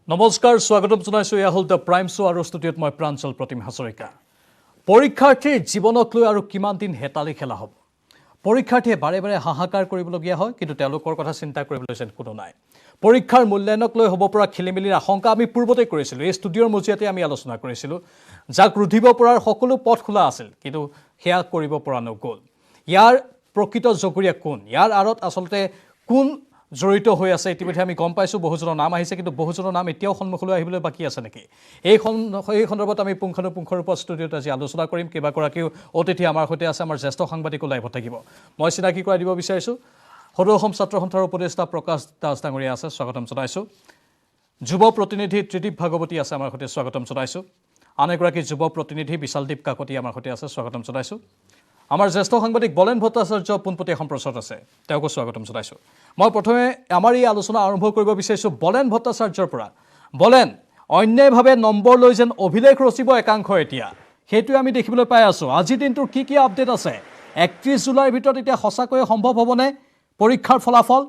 নমস্কাৰ স্বাগতম জনাইছো ইয়া হল দ্য প্ৰাইম শো আৰু ষ্টুডিঅ'ত মই প্ৰাঞ্জল প্ৰতিম হাজৰিকা পৰীক্ষাৰ্থীৰ জীৱনক লৈ আৰু কিমান দিন হেতালি খেলা হ'ব পৰীক্ষাৰ্থীয়ে বাৰে বাৰে হাহাকাৰ কৰিবলগীয়া হয় কিন্তু তেওঁলোকৰ কথা চিন্তা কৰিবলৈ যেন কোনো নাই পৰীক্ষাৰ মূল্যায়নক লৈ হ'ব পৰা খেলিমেলিৰ আশংকা আমি পূৰ্বতে কৰিছিলো এই ষ্টুডিঅ'ৰ মজিয়াতে আমি আলোচনা কৰিছিলো যাক ৰুধিব পৰাৰ সকলো পথ খোলা আছিল কিন্তু হেয়া কৰিব পৰা নগ'ল ইয়াৰ প্ৰকৃত জগৰীয়া কোন ইয়াৰ আৰত আচলতে কোন জড়িত হৈ আছে ইতিমধ্যে আমি গম পাইছো বহুজনৰ নাম আহিছে কিন্তু বহুজনৰ নাম এতিয়াও সন্মুখলৈ আহিবলৈ বাকি আছে নেকি এই সন্দৰ্ভত আমি পুংখানুপুংখৰ ওপৰত ষ্টুডিঅ'ত আজি আলোচনা কৰিম কেইবাগৰাকীও অতিথি আমাৰ সৈতে আছে আমাৰ জ্যেষ্ঠ সাংবাদিকো লাইভত থাকিব মই চিনাকি কৰাই দিব বিচাৰিছো সদৌ অসম ছাত্ৰ সন্থাৰ উপদেষ্টা প্ৰকাশ দাস ডাঙৰীয়া আছে স্বাগতম জনাইছো যুৱ প্ৰতিনিধি ত্ৰিদীপ ভাগৱতী আছে আমাৰ সৈতে স্বাগতম জনাইছো আন এগৰাকী যুৱ প্ৰতিনিধি বিশালদীপ কাকতি আমাৰ সৈতে আছে স্বাগতম জনাইছো আমাৰ জ্যেষ্ঠ সাংবাদিক বলেন ভট্টাচাৰ্য পোনপটীয়া সম্প্ৰচাৰত আছে তেওঁকো স্বাগতম জনাইছো মই প্ৰথমে আমাৰ এই আলোচনা আৰম্ভ কৰিব বিচাৰিছো বলেন ভট্টাচাৰ্যৰ পৰা বলেন অন্যায়ভাৱে নম্বৰ লৈ যেন অভিলেখ ৰচিব একাংশ এতিয়া সেইটোৱে আমি দেখিবলৈ পাই আছো আজি দিনটোৰ কি আপডেট আছে 31 জুলাইৰ ভিতৰত এতিয়া সঁচাকৈয়ে সম্ভৱ হ'বনে পৰীক্ষাৰ ফলাফল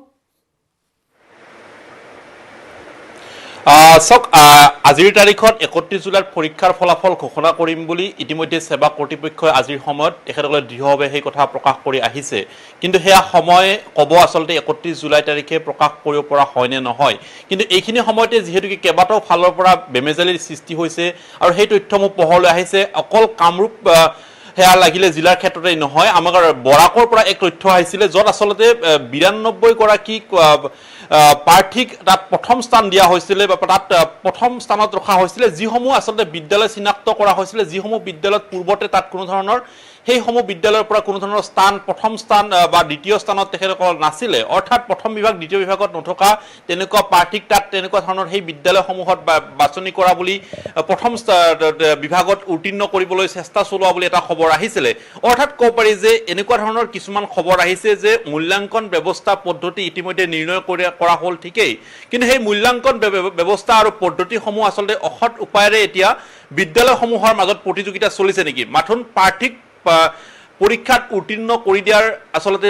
আজিৰ তাৰিখত 31 জুলাইত পৰীক্ষাৰ ফলাফল ঘোষণা কৰিম বুলি ইতিমধ্যে সেৱা কৰ্তৃপক্ষই আজিৰ সময়ত তেখেতসকলে দৃঢ়ভাৱে সেই কথা প্ৰকাশ কৰি আহিছে কিন্তু হেয়া সময় ক'ব আচলতে 31 জুলাই তাৰিখে প্ৰকাশ কৰিব পৰা হয় নে নহয় কিন্তু এইখিনি সময়তে যিহেতু কেইবাটাও ফালৰ পৰা বেমেজালিৰ সৃষ্টি হৈছে আৰু সেই তথ্যসমূহ পোহৰলৈ আহিছে অকল কামৰূপ হেয়া লাগিলে জিলাৰ ক্ষেত্ৰতেই নহয় আমাৰ বৰাকৰ পৰা এক তথ্য আহিছিলে য'ত আচলতে 92 গৰাকী প্ৰাৰ্থীক তাত প্ৰথম স্থান দিয়া হৈছিলে বা তাত প্ৰথম স্থানত ৰখা হৈছিলে যিসমূহ আচলতে বিদ্যালয় চিনাক্ত কৰা হৈছিলে যিসমূহ বিদ্যালয়ত পূৰ্বতে তাত কোনো ধৰণৰ সেইসমূহ বিদ্যালয়ৰ পৰা কোনো ধৰণৰ স্থান প্ৰথম স্থান বা দ্বিতীয় স্থানত তেখেতসকল নাছিলে অৰ্থাৎ প্ৰথম বিভাগ দ্বিতীয় বিভাগত নথকা তেনেকুৱা প্ৰাৰ্থীক তাত তেনেকুৱা ধৰণৰ সেই বিদ্যালয়সমূহত বাছনি কৰা বুলি প্ৰথম বিভাগত উত্তীৰ্ণ কৰিবলৈ চেষ্টা চলোৱা বুলি এটা খবৰ আহিছিলে অৰ্থাৎ ক'ব পাৰি যে এনেকুৱা ধৰণৰ কিছুমান খবৰ আহিছে যে মূল্যাংকন ব্যৱস্থা পদ্ধতি ইতিমধ্যে নিৰ্ণয় কৰা হ'ল ঠিকেই কিন্তু সেই মূল্যাংকন ব্যৱস্থা আৰু পদ্ধতিসমূহ আচলতে অসৎ উপায়েৰে এতিয়া বিদ্যালয়সমূহৰ মাজত প্ৰতিযোগিতা চলিছে নেকি মাথোন প্ৰাৰ্থীক পৰীক্ষাত উত্তীৰ্ণ কৰি দিয়াৰ আচলতে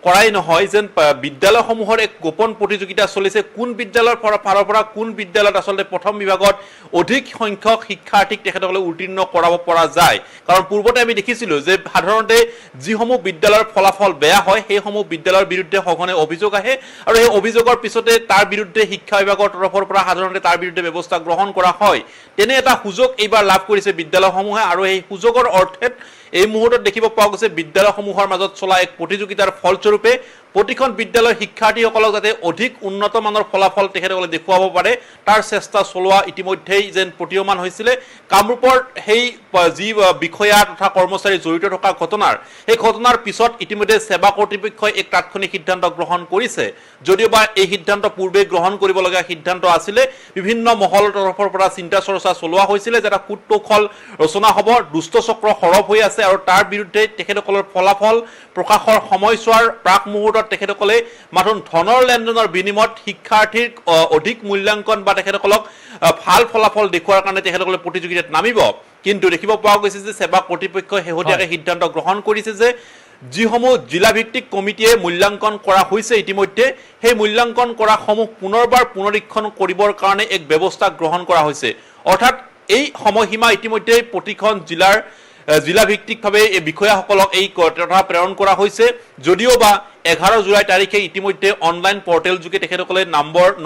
কৰাই নহয় যেন বিদ্যালয়সমূহৰ এক গোপন প্ৰতিযোগিতা চলিছে কোন বিদ্যালয়ৰ ফালৰ পৰা কোন বিদ্যালয়ত আচলতে প্ৰথম বিভাগত অধিক সংখ্যক শিক্ষাৰ্থীক তেখেতসকলে উত্তীৰ্ণ কৰাব পৰা যায় কাৰণ পূৰ্বতে আমি দেখিছিলোঁ যে সাধাৰণতে যিসমূহ বিদ্যালয়ৰ ফলাফল বেয়া হয় সেইসমূহ বিদ্যালয়ৰ বিৰুদ্ধে সঘনে অভিযোগ আহে আৰু সেই অভিযোগৰ পিছতে তাৰ বিৰুদ্ধে শিক্ষা বিভাগৰ তৰফৰ পৰা সাধাৰণতে তাৰ বিৰুদ্ধে ব্যৱস্থা গ্ৰহণ কৰা হয় তেনে এটা সুযোগ এইবাৰ লাভ কৰিছে বিদ্যালয়সমূহে আৰু এই সুযোগৰ অৰ্থে এই মুহূৰ্তত দেখিব পোৱা গৈছে বিদ্যালয়সমূহৰ মাজত চলা এক প্ৰতিযোগিতাৰ ফলস্বৰূপে প্ৰতিখন বিদ্যালয়ৰ শিক্ষাৰ্থীসকলক যাতে অধিক উন্নত মানৰ ফলাফল তেখেতসকলে দেখুৱাব পাৰে তাৰ চেষ্টা চলোৱা ইতিমধ্যেই যেন প্ৰতীয়মান হৈছিলে কামৰূপৰ সেই যি বিষয়া তথা কৰ্মচাৰী জড়িত থকা সেই ঘটনাৰ পিছত ইতিমধ্যে সেৱা কৰ্তৃপক্ষই এক তাৎক্ষণিক সিদ্ধান্ত গ্ৰহণ কৰিছে যদিওবা এই সিদ্ধান্ত পূৰ্বে গ্ৰহণ কৰিবলগীয়া সিদ্ধান্ত আছিলে বিভিন্ন মহলৰ তৰফৰ পৰা চিন্তা চৰ্চা চলোৱা হৈছিলে যে এটা কূটকৌশল ৰচনা হ'ব দুষ্ট চক্ৰ সৰব হৈ আছে আৰু তাৰ বিৰুদ্ধে তেখেতসকলৰ ফলাফল প্ৰকাশৰ সময়ছোৱাৰ প্ৰাক মুহূৰ্তত তেখেতসকলে মাথোন ধনৰ লেনদেনৰ বিনিময়ত শিক্ষাৰ্থীৰ অধিক মূল্যাংকন বা তেখেতসকলক ভাল ফলাফল দেখুৱাৰ কাৰণে তেখেতসকলে প্ৰতিযোগিতাত নামিব কিন্তু দেখিব পোৱা গৈছে যে সেৱা কৰ্তৃপক্ষই শেহতীয়াকৈ সিদ্ধান্ত গ্ৰহণ কৰিছে যে যিসমূহ জিলাভিত্তিক কমিটিয়ে মূল্যাংকন কৰা হৈছে ইতিমধ্যে সেই মূল্যাংকন কৰাসমূহ পুনৰবাৰ পুনৰীক্ষণ কৰিবৰ কাৰণে এক ব্যৱস্থা গ্ৰহণ কৰা হৈছে অৰ্থাৎ এই সময়সীমা ইতিমধ্যে প্ৰতিখন জিলাভিত্তিকভাৱে এই বিষয়াসকলক এই তথা প্ৰেৰণ কৰা হৈছে যদিওবা 11 জুলাই তাৰিখে ইতিমধ্যে অনলাইন পৰ্টেল যোগে তেখেতসকলে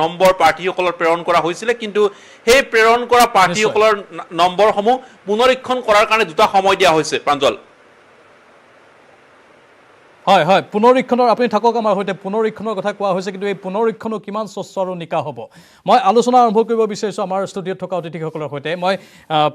নম্বৰ প্ৰাৰ্থীসকলৰ প্ৰেৰণ কৰা হৈছিলে কিন্তু সেই প্ৰেৰণ কৰা প্ৰাৰ্থীসকলৰ নম্বৰসমূহ পুনৰীক্ষণ কৰাৰ কাৰণে দুটা সময় দিয়া হৈছে প্ৰাঞ্জল হয় হয় পুনৰীক্ষণৰ আপুনি থাকক আমাৰ সৈতে পুনৰীক্ষণৰ কথা কোৱা হৈছে কিন্তু এই পুনৰীক্ষণো কিমান স্বচ্ছ আৰু নিকা হ'ব মই আলোচনা আৰম্ভ কৰিব বিচাৰিছোঁ আমাৰ ষ্টুডিঅ'ত থকা অতিথিসকলৰ সৈতে মই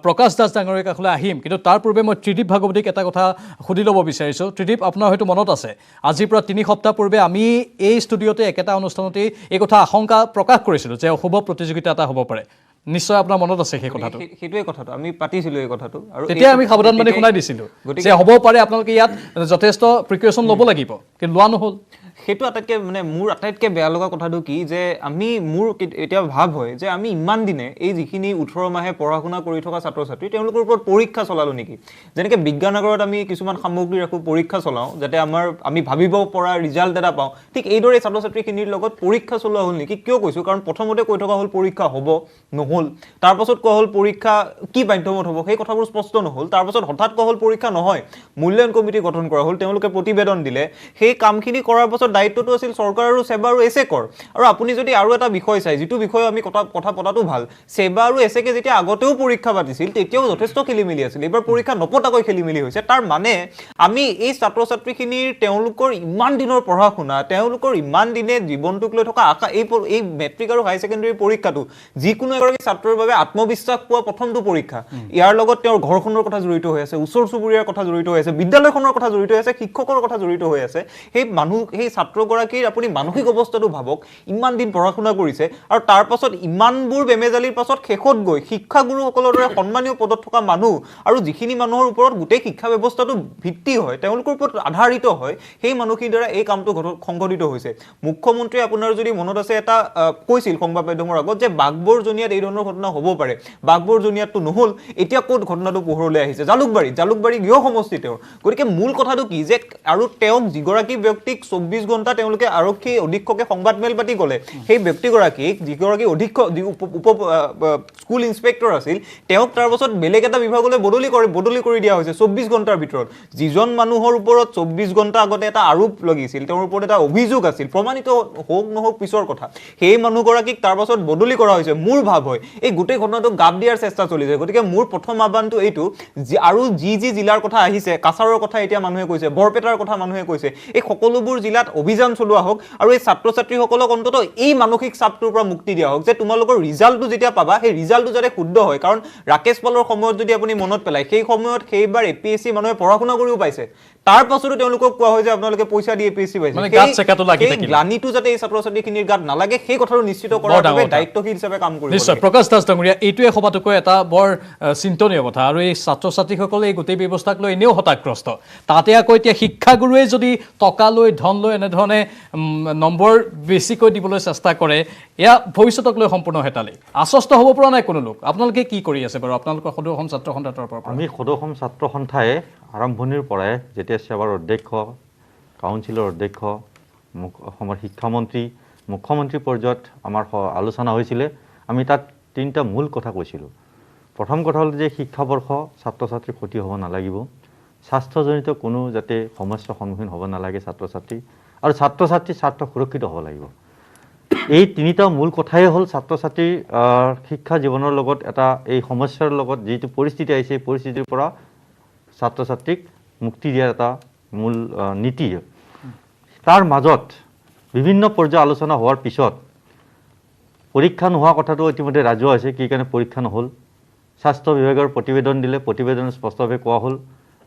প্ৰকাশ দাস ডাঙৰীয়াৰ কাষলৈ আহিম কিন্তু তাৰ পূৰ্বে মই ত্ৰিদীপ ভাগৱতীক এটা কথা সুধি ল'ব বিচাৰিছোঁ ত্ৰিদীপ আপোনাৰ হয়তো মনত আছে আজিৰ পৰা 3 সপ্তাহ পূৰ্বে আমি এই ষ্টুডিঅ'তে একেটা অনুষ্ঠানতেই এই কথা আশংকা প্ৰকাশ কৰিছিলোঁ যে অশুভ প্ৰতিযোগিতা এটা হ'ব পাৰে নিশ্চয় আপোনাৰ মনত আছে সেই কথাটো সেইটোৱে কথাটো আমি পাতিছিলোঁ এই কথাটো আৰু তেতিয়া আমি সাৱধান বাণী শুনাই দিছিলোঁ যে হ'ব পাৰে আপোনালোকে ইয়াত যথেষ্ট প্ৰিকশ্যন ল'ব লাগিব কিন্তু লোৱা নহ'ল সেইটো আটাইতকৈ মানে মোৰ আটাইতকৈ বেয়া লগা কথাটো কি যে আমি মোৰ এতিয়া ভাৱ হয় যে আমি ইমান দিনে এই যিখিনি 18 মাহে পঢ়া শুনা কৰি থকা ছাত্ৰ ছাত্ৰী তেওঁলোকৰ ওপৰত পৰীক্ষা চলালোঁ নেকি যেনেকৈ বিজ্ঞানাগাৰত আমি কিছুমান সামগ্ৰী ৰাখোঁ পৰীক্ষা চলাওঁ যাতে আমি ভাবিব পৰা ৰিজাল্ট এটা পাওঁ ঠিক এইদৰে ছাত্ৰ ছাত্ৰীখিনিৰ লগত পৰীক্ষা চলোৱা হ'ল নেকি কিয় কৈছোঁ কাৰণ প্ৰথমতে কৈ থকা হ'ল পৰীক্ষা হ'ব নহ'ল তাৰপাছত কোৱা হ'ল পৰীক্ষা কি মাধ্যমত হ'ব সেই কথাবোৰ স্পষ্ট নহ'ল তাৰপাছত হঠাৎ কোৱা হ'ল পৰীক্ষা নহয় মূল্যায়ন কমিটি গঠন কৰা হ'ল তেওঁলোকে প্ৰতিবেদন দিলে সেই কামখিনি কৰাৰ পাছত দায়িত্বটো আছিল চৰকাৰ আৰু সেৱা আৰু এছেকৰ আৰু আপুনি যদি আৰু এটা বিষয় চাই যিটো বিষয়ে আমি কথা পতাটো ভাল সেৱা আৰু এছেকে যেতিয়া আগতেও পৰীক্ষা পাতিছিল তেতিয়াও যথেষ্ট খেলিমেলি আছিল এইবাৰ পৰীক্ষা নপতাকৈ খেলিমেলি হৈছে তাৰ মানে আমি এই ছাত্ৰ ছাত্ৰীখিনিৰ তেওঁলোকৰ ইমান দিনৰ পঢ়া শুনা তেওঁলোকৰ ইমান দিনে জীৱনটোক লৈ থকা আশা এই মেট্ৰিক আৰু হাই ছেকেণ্ডেৰী পৰীক্ষাটো যিকোনো এগৰাকী ছাত্ৰৰ বাবে আত্মবিশ্বাস পোৱা প্ৰথমটো পৰীক্ষা ইয়াৰ লগত তেওঁৰ ঘৰখনৰ কথা জড়িত হৈ আছে ওচৰ চুবুৰীয়াৰ কথা জড়িত হৈ আছে বিদ্যালয়খনৰ কথা জড়িত হৈ আছে শিক্ষকৰ কথা জড়িত হৈ আছে সেই ছাত্ৰগৰাকীৰ আপুনি মানসিক অৱস্থাটো ভাবক ইমান দিন পঢ়া শুনা কৰিছে আৰু তাৰ পাছত ইমানবোৰ বেমেজালিৰ পাছত শেষত গৈ শিক্ষাগুৰুসকলৰ দৰে সন্মানীয় পদত থকা মানুহ আৰু যিখিনি মানুহৰ ওপৰত গোটেই শিক্ষা ব্যৱস্থাটো ভিত্তি হয় তেওঁলোকৰ ওপৰত আধাৰিত হয় সেই মানুহখিনিৰ দ্বাৰা এই কামটো সংঘটিত হৈছে মুখ্যমন্ত্ৰী আপোনাৰ যদি মনত আছে এটা কৈছিল সংবাদ মাধ্যমৰ আগত যে বাগবৰজনীয়াত এই ধৰণৰ ঘটনা হ'ব পাৰে বাগবৰজনীয়াতটো নহ'ল এতিয়া ক'ত ঘটনাটো পোহৰলৈ আহিছে জালুকবাৰী গৃহ সমষ্টি তেওঁৰ গতিকে মূল কথাটো কি যে আৰু তেওঁক যিগৰাকী ব্যক্তিক 24 ঘণ্টা তেওঁলোকে আৰক্ষী অধীক্ষকে সংবাদমেল পাতি ক'লে সেই ব্যক্তিগৰাকীক যিগৰাকী অধীক্ষক স্কুল ইন্সপেক্টৰ আছিল তেওঁক তাৰ পাছত বেলেগ এটা বিভাগলৈ বদলি কৰি দিয়া হৈছে 24 ঘণ্টাৰ ভিতৰত যিজন মানুহৰ ওপৰত 24 ঘণ্টা আগতে এটা আৰোপ লাগিছিল তেওঁৰ ওপৰত এটা অভিযোগ আছিল প্ৰমাণিত হওক নহওক পিছৰ কথা সেই মানুহগৰাকীক তাৰ পাছত বদলি কৰা হৈছে মোৰ ভাৱ হয় এই গোটেই ঘটনাটো গাপ দিয়াৰ চেষ্টা চলিছে গতিকে মোৰ প্ৰথম আহ্বানটো এইটো আৰু যি জিলাৰ কথা আহিছে কাছাৰৰ কথা এতিয়া মানুহে কৈছে বৰপেটাৰ কথা মানুহে কৈছে এই সকলোবোৰ জিলাত অভিযান চলোৱা হওক আৰু এই ছাত্ৰ ছাত্ৰীসকলক অন্তত এই মানসিক চাপটোৰ পৰা মুক্তি দিয়া হওক যে তোমালোকৰ ৰিজাল্টটো যেতিয়া পাবা সেই ৰিজাল্টটো যাতে শুদ্ধ হয় কাৰণ ৰাকেশ পালৰ সময়ত যদি আপুনি মনত পেলায় সেই সময়ত সেইবাৰ APSC মানুহে পঢ়া শুনা কৰিও পাইছে তাৰ পাছতো তেওঁলোকক কোৱা হয় যে আপোনালোকে পইচা দি APSC পাইছে সেই গ্লানিটো যাতে এই ছাত্ৰ ছাত্ৰীখিনিৰ গাত নালাগে সেই কথাটো নিশ্চিত কৰাৰ বাবে দায়িত্বশীল হিচাপে কাম কৰিব নিশ্চয় প্ৰকাশ দাস ডাঙৰীয়া এইটোৱে সবাতোকৈ এটা বৰ চিন্তনীয় কথা আৰু এই ছাত্ৰ ছাত্ৰীসকলে এই গোটেই ব্যৱস্থাক লৈ এনেও হতাগ্ৰস্ত তাতে আকৌ এতিয়া শিক্ষাগুৰুৱে যদি টকা লৈ ধন লৈ এনেধৰণে নম্বৰ বেছিকৈ দিবলৈ চেষ্টা কৰে এয়া ভৱিষ্যতক লৈ সম্পূৰ্ণ হেতালি আশ্বস্ত হ'ব পৰা নাই কোনো লোক আপোনালোকে কি কৰি আছে বাৰু আপোনালোকৰ সদৌ অসম ছাত্ৰ সন্থাৰ পৰা আমি সদৌ অসম ছাত্ৰ সন্থাই আৰম্ভণিৰ পৰাই যেতিয়া সেৱাৰ অধ্যক্ষ কাউন্সিলৰ অধ্যক্ষ অসমৰ শিক্ষামন্ত্ৰী মুখ্যমন্ত্ৰী পৰ্যায়ত আমাৰ আলোচনা হৈছিলে আমি তাত তিনিটা মূল কথা কৈছিলোঁ প্ৰথম কথা হ'ল যে শিক্ষাবৰ্ষ ছাত্ৰ ছাত্ৰীৰ ক্ষতি হ'ব নালাগিব স্বাস্থ্যজনিত কোনো যাতে সমস্যাৰ সন্মুখীন হ'ব নালাগে ছাত্ৰ ছাত্ৰী আৰু ছাত্ৰ ছাত্ৰীৰ স্বাৰ্থ সুৰক্ষিত হ'ব লাগিব এই তিনিটা মূল কথাই হ'ল ছাত্ৰ ছাত্ৰীৰ শিক্ষা জীৱনৰ লগত এটা এই সমস্যাৰ লগত যিটো পৰিস্থিতি আহিছে এই পৰিস্থিতিৰ পৰা ছাত্ৰ ছাত্ৰীক মুক্তি দিয়াৰ এটা মূল নীতি তাৰ মাজত বিভিন্ন পৰ্যায়ৰ আলোচনা হোৱাৰ পিছত পৰীক্ষা নোহোৱা কথাটো ইতিমধ্যে ৰাজহুৱা হৈছে কি কাৰণে পৰীক্ষা নহ'ল স্বাস্থ্য বিভাগৰ প্ৰতিবেদন দিলে প্ৰতিবেদন স্পষ্টভাৱে কোৱা হ'ল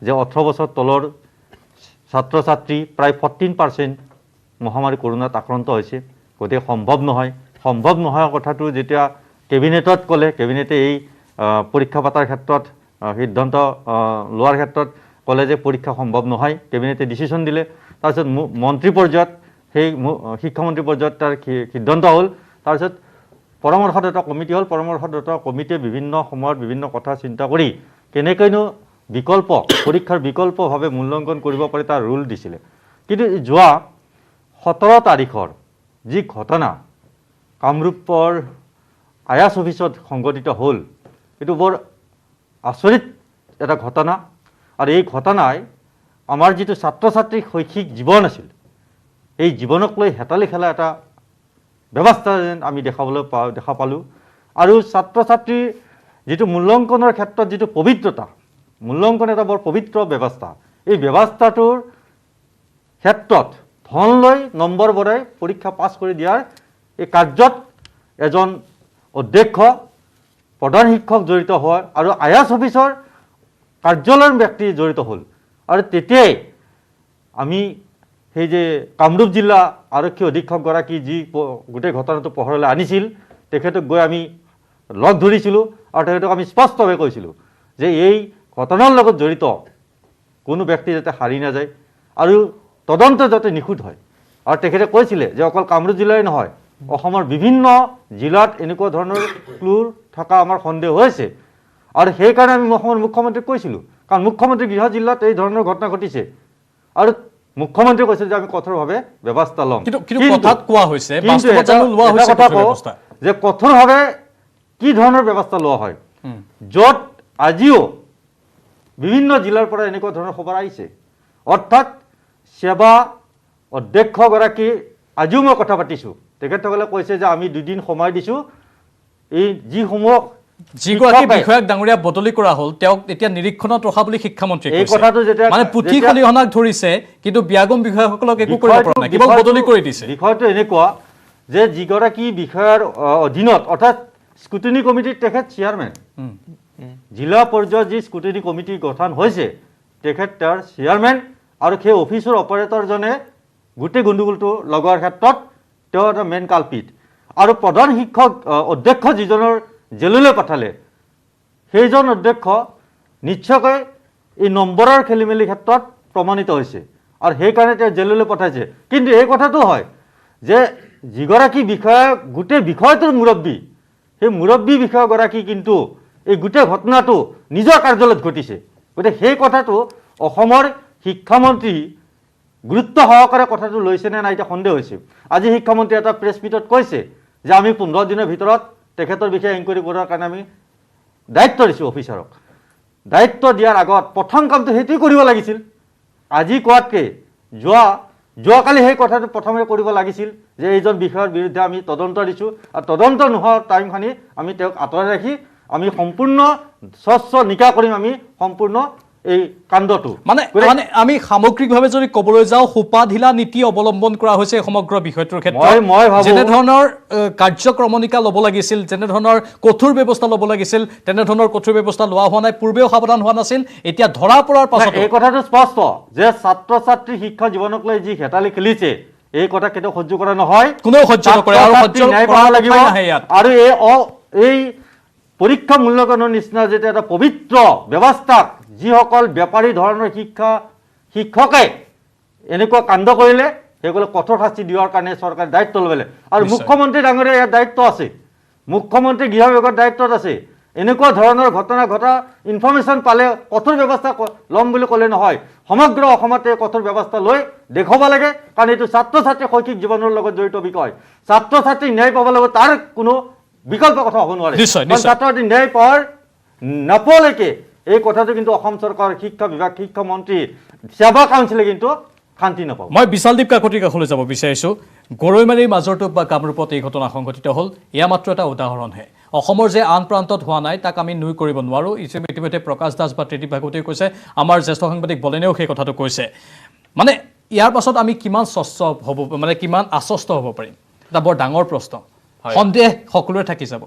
যে 18 বছৰ তলৰ ছাত্ৰ ছাত্ৰী প্ৰায় 14% মহামাৰী কৰোণাত আক্ৰান্ত হৈছে গতিকে সম্ভৱ নহয় কথাটো যেতিয়া কেবিনেটত ক'লে কেবিনেটে এই পৰীক্ষা পাতাৰ ক্ষেত্ৰত সিদ্ধান্ত লোৱাৰ ক্ষেত্ৰত ক'লে যে পৰীক্ষা সম্ভৱ নহয় কেবিনেটে ডিচিশ্যন দিলে তাৰপিছত মন্ত্ৰী পৰ্যায়ত সেই শিক্ষামন্ত্ৰী পৰ্যায়ত তাৰ সিদ্ধান্ত হ'ল তাৰপিছত পৰামৰ্শদাতা কমিটি হ'ল পৰামৰ্শদাতা কমিটিয়ে বিভিন্ন সময়ত বিভিন্ন কথা চিন্তা কৰি কেনেকৈনো পৰীক্ষাৰ বিকল্পভাৱে মূল্যাংকন কৰিব পাৰি তাৰ ৰুল দিছিলে কিন্তু যোৱা 17 তাৰিখৰ যি ঘটনা কামৰূপৰ আয়াস অফিচত সংঘটিত হ'ল এইটো বৰ আচৰিত এটা ঘটনা আৰু এই ঘটনাই আমাৰ যিটো ছাত্ৰ ছাত্ৰীৰ শৈক্ষিক জীৱন আছিল এই জীৱনক লৈ হেতালি খেলা এটা ব্যৱস্থা যেন আমি দেখা পালোঁ আৰু ছাত্ৰ ছাত্ৰীৰ যিটো মূল্যাংকনৰ ক্ষেত্ৰত যিটো পবিত্ৰতা মূল্যাংকন এটা বৰ পবিত্ৰ ব্যৱস্থা এই ব্যৱস্থাটোৰ ক্ষেত্ৰত ধন লৈ নম্বৰ বঢ়াই পৰীক্ষা পাছ কৰি দিয়াৰ এই কাৰ্যত এজন অধ্যক্ষ প্ৰধান শিক্ষক জড়িত হোৱাৰ আৰু আয়াস অফিচৰ কাৰ্যালয়ৰ ব্যক্তি জড়িত হ'ল আৰু তেতিয়াই আমি সেই যে কামৰূপ জিলা আৰক্ষী অধীক্ষকগৰাকী যি গোটেই ঘটনাটো পোহৰলৈ আনিছিল তেখেতক গৈ আমি লগ ধৰিছিলোঁ আৰু তেখেতক আমি স্পষ্টভাৱে কৈছিলোঁ যে এই ঘটনাৰ লগত জড়িত কোনো ব্যক্তি যাতে হাৰি নাযায় আৰু তদন্ত যাতে নিখুঁত হয় আৰু তেখেতে কৈছিলে যে অকল কামৰূপ জিলাই নহয় অসমৰ বিভিন্ন জিলাত এনেকুৱা ধৰণৰ ক্লুৰ থকা আমাৰ সন্দেহ হৈছে আৰু সেইকাৰণে আমি অসমৰ মুখ্যমন্ত্ৰীক কৈছিলোঁ কাৰণ মুখ্যমন্ত্ৰী গৃহ জিলাত এই ধৰণৰ ঘটনা ঘটিছে আৰু মুখ্যমন্ত্ৰী কৈছে যে আমি কঠোৰভাৱে ব্যৱস্থা ল'ম কিন্তু কথাত কোৱা হৈছে বাস্তৱত জানো লোৱা হৈছে কথা কঠোৰ ব্যৱস্থা যে কঠোৰভাৱে কি ধৰণৰ ব্যৱস্থা লোৱা হয় য'ত আজিও বিভিন্ন জিলাৰ পৰা এনেকুৱা ধৰণৰ খবৰ আহিছে অৰ্থাৎ সেৱা অধ্যক্ষগৰাকী আজিও মই কথা পাতিছোঁ তেখেতসকলে কৈছে যে আমি 2 দিন সময় দিছোঁ এই যিসমূহ যিগৰাকী বিষয়াক ডাঙৰীয়া বদলি কৰা হ'ল তেওঁক এতিয়া নিৰীক্ষণত ৰখা বুলি শিক্ষামন্ত্ৰীয়ে এই কথাটো যেতিয়া মানে পুথি খলিহনাক ধৰিছে কিন্তু বিয়াগম বিষয়াসকলক একো কৰিব পৰা নাই কেৱল বদলি কৰি দিছে বিষয়টো এনেকুৱা যে যিগৰাকী বিষয়াৰ অধীনত অৰ্থাৎ স্কুটিনি কমিটিৰ তেখেত চেয়াৰমেন জিলা পৰ্যায়ত যি স্কুটিনি কমিটি গঠন হৈছে তেখেত তেওঁৰ চেয়াৰমেন আৰু সেই অফিচৰ অপাৰেটৰজনে গোটেই গণ্ডগোলটো লগোৱাৰ ক্ষেত্ৰত তেওঁ এটা মেইন কালপিট আৰু প্ৰধান শিক্ষক অধ্যক্ষ যিজনৰ জেললৈ পঠালে সেইজন অধ্যক্ষ নিশ্চয়কৈ এই নম্বৰৰ খেলি মেলি ক্ষেত্ৰত প্ৰমাণিত হৈছে আৰু সেইকাৰণে তেওঁ জেললৈ পঠাইছে কিন্তু এই কথাটো হয় যে যিগৰাকী বিষয়া গোটেই বিষয়টোৰ মুৰব্বী সেই মুৰব্বী বিষয়াগৰাকী কিন্তু এই গোটেই ঘটনাটো নিজৰ কাৰ্যালয়ত ঘটিছে গতিকে সেই কথাটো অসমৰ শিক্ষামন্ত্ৰী গুৰুত্ব সহকাৰে কথাটো লৈছে নে নাই এতিয়া সন্দেহ হৈছে আজি শিক্ষামন্ত্ৰী এটা প্ৰেছ মিটত কৈছে যে আমি 15 দিনৰ ভিতৰত তেখেতৰ বিষয়ে ইনকুৱাৰী কৰাৰ কাৰণে আমি দায়িত্ব দিছোঁ অফিচাৰক দায়িত্ব দিয়াৰ আগত প্ৰথম কামটো সেইটোৱে কৰিব লাগিছিল আজি কোৱাতকৈ যোৱাকালি সেই কথাটো প্ৰথমে কৰিব লাগিছিল যে এইজন বিষয়াৰ বিৰুদ্ধে আমি তদন্ত দিছোঁ আৰু তদন্ত নোহোৱা টাইমখিনি আমি তেওঁক আঁতৰাই ৰাখি আমি সম্পূৰ্ণ স্বচ্ছ নিকা কৰিম আমি সম্পূৰ্ণ এই কাণ্ডটো মানে আমি সামগ্ৰিকভাৱে যদি ক'বলৈ যাওঁ সোপাঢিলা নীতি অৱলম্বন কৰা হৈছে সমগ্ৰ বিষয়টোৰ ক্ষেত্ৰত যেনে ধৰণৰ কাৰ্যক্ৰমণিকা ল'ব লাগিছিল যেনে ধৰণৰ কঠোৰ ব্যৱস্থা ল'ব লাগিছিল তেনে ধৰণৰ কঠোৰ ব্যৱস্থা লোৱা হোৱা নাই পূৰ্বেও সাৱধান হোৱা নাছিল এতিয়া ধৰা পৰাৰ পাছত এই কথাটো স্পষ্ট যে ছাত্ৰ ছাত্ৰী শিক্ষা জীৱনক লৈ যি হেতালি খেলিছে এই কথা কেতিয়াও সহ্য কৰা নহয় কোনেও সহ্য নকৰে আৰু সহ্য কৰা লাগিব আৰু এই পৰীক্ষা মূল্যায়নৰ নিচিনা যেতিয়া এটা পবিত্ৰ ব্যৱস্থাক যিসকল বেপাৰী ধৰণৰ শিক্ষকে এনেকুৱা কাণ্ড কৰিলে সেইসকলক কঠোৰ শাস্তি দিয়াৰ কাৰণে চৰকাৰে দায়িত্ব ল'ব লাগে আৰু মুখ্যমন্ত্ৰী ডাঙৰীয়া ইয়াৰ দায়িত্ব আছে মুখ্যমন্ত্ৰী গৃহ বিভাগৰ দায়িত্বত আছে এনেকুৱা ধৰণৰ ঘটনা ঘটা ইনফৰমেশ্যন পালে কঠোৰ ব্যৱস্থা ল'ম বুলি ক'লে নহয় সমগ্ৰ অসমতে কঠোৰ ব্যৱস্থা লৈ দেখুৱাব লাগে কাৰণ এইটো ছাত্ৰ ছাত্ৰীৰ শৈক্ষিক জীৱনৰ লগত জড়িত বিষয় ছাত্ৰ ছাত্ৰী ন্যায় পাব লাগিব তাৰ কোনো বিকল্প কথা হ'ব নোৱাৰে ছাত্ৰ ছাত্ৰী ন্যায় পোৱাৰ নাপোৱালৈকে এই কথাটো কিন্তু অসম চৰকাৰ শিক্ষা বিভাগ শিক্ষামন্ত্ৰী সেৱা কাউন্সিলে কিন্তু শান্তি নাপাব মই বিশালদীপ কাকতিৰ কাষলৈ যাব বিচাৰিছোঁ গৰৈমাৰীৰ মাজৰটোপ বা কামৰূপত এই ঘটনা সংঘটিত হ'ল এয়া মাত্ৰ এটা উদাহৰণহে অসমৰ যে আন প্ৰান্তত হোৱা নাই তাক আমি নুই কৰিব নোৱাৰোঁ ইতিমধ্যে প্ৰকাশ দাস বা ত্ৰিদীপ ভাগৱতীয়ে কৈছে আমাৰ জ্যেষ্ঠ সাংবাদিক বলেনেও সেই কথাটো কৈছে মানে ইয়াৰ পাছত আমি কিমান স্বচ্ছ হ'ব মানে কিমান আশ্বস্ত হ'ব পাৰিম এটা বৰ ডাঙৰ প্ৰশ্ন সন্দেহ সকলোৰে থাকি যাব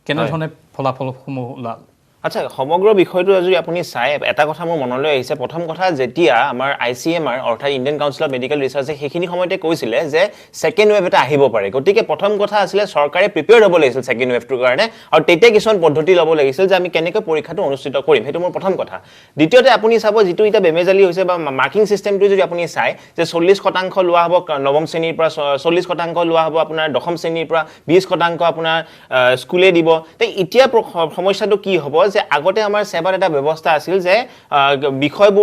কেনেধৰণে ফলাফলসমূহ ওলাল আচ্ছা সমগ্ৰ বিষয়টো যদি আপুনি চাই এটা কথা মোৰ মনলৈ আহিছে প্ৰথম কথা যেতিয়া আমাৰ ICMR অৰ্থাৎ ইণ্ডিয়ান কাউন্সিল অফ মেডিকেল ৰিচাৰ্চে সেইখিনি সময়তে কৈছিলে যে সেকেন্ড ৱেভ এটা আহিব পাৰে গতিকে প্ৰথম কথা আছিলে চৰকাৰে প্ৰিপেয়াৰ্ড হ'ব লাগিছিল সেকেন্ড ৱেভটোৰ কাৰণে আৰু তেতিয়া কিছুমান পদ্ধতি ল'ব লাগিছিল যে আমি কেনেকৈ পৰীক্ষাটো অনুষ্ঠিত কৰিম সেইটো মোৰ প্ৰথম কথা দ্বিতীয়তে আপুনি চাব যিটো এটা বেমেজালি হৈছে বা মাৰ্কিং সিস্টেমটো যদি আপুনি চাই যে 40% লোৱা হ'ব নৱম শ্ৰেণীৰ পৰা 40% লোৱা হ'ব আপোনাৰ দশম শ্ৰেণীৰ পৰা 20% আপোনাৰ স্কুলে দিব তে এতিয়া সমস্যাটো কি হ'ব যে আগতে আমাৰ সেৱাৰ এটা ব্যৱস্থা আছিল যে বিষয়ত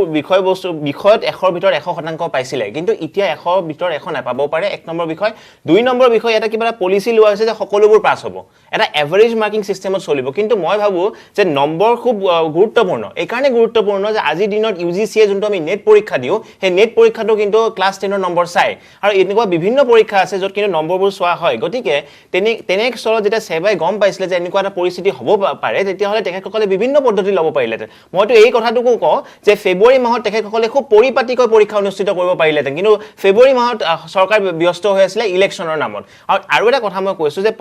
100ৰ ভিতৰত 100% পাইছিলে কিন্তু এতিয়া 100ৰ ভিতৰত 100 নাপাব পাৰে এক নম্বৰ বিষয় দুই নম্বৰ বিষয় এটা কিবা পলিচি লোৱা হৈছে যে সকলোবোৰ পাছ হ'ব এটা এভাৰেজ মাৰ্কিং সিস্টেমত চলিব কিন্তু মই ভাবো যে নম্বৰ খুব গুৰুত্বপূৰ্ণ এই কাৰণে গুৰুত্বপূৰ্ণ যে আজিৰ দিনত UGC যোনটো আমি নেট পৰীক্ষা দিও সেই নেট পৰীক্ষাটো কিন্তু ক্লাছ 10ৰ নম্বৰ চাই আৰু এনেকুৱা বিভিন্ন পৰীক্ষা আছে য'ত কিন্তু নম্বৰবোৰ চোৱা হয় গতিকে তেনে স্থলত যেতিয়া সেৱাই গম পাইছিলে যে এনেকুৱা এটা পৰিস্থিতি হ'ব পাৰে তেতিয়াহ'লে তেখেতসকলে বিভিন্ন পদ্ধতি ল'ব পাৰিলেহেঁতেন মইতো এই কথাটোকো কওঁ যে ফেব্ৰুৱাৰী মাহত তেখেতসকলে খুব পৰিপাটিকৈ পৰীক্ষা অনুষ্ঠিত কৰিব পাৰিলেহেঁতেন কিন্তু ফেব্ৰুৱাৰী মাহত চৰকাৰ ব্যস্ত হৈ আছিলে ইলেকশ্যনৰ নামত আৰু এটা কথা মই কৈছোঁ যে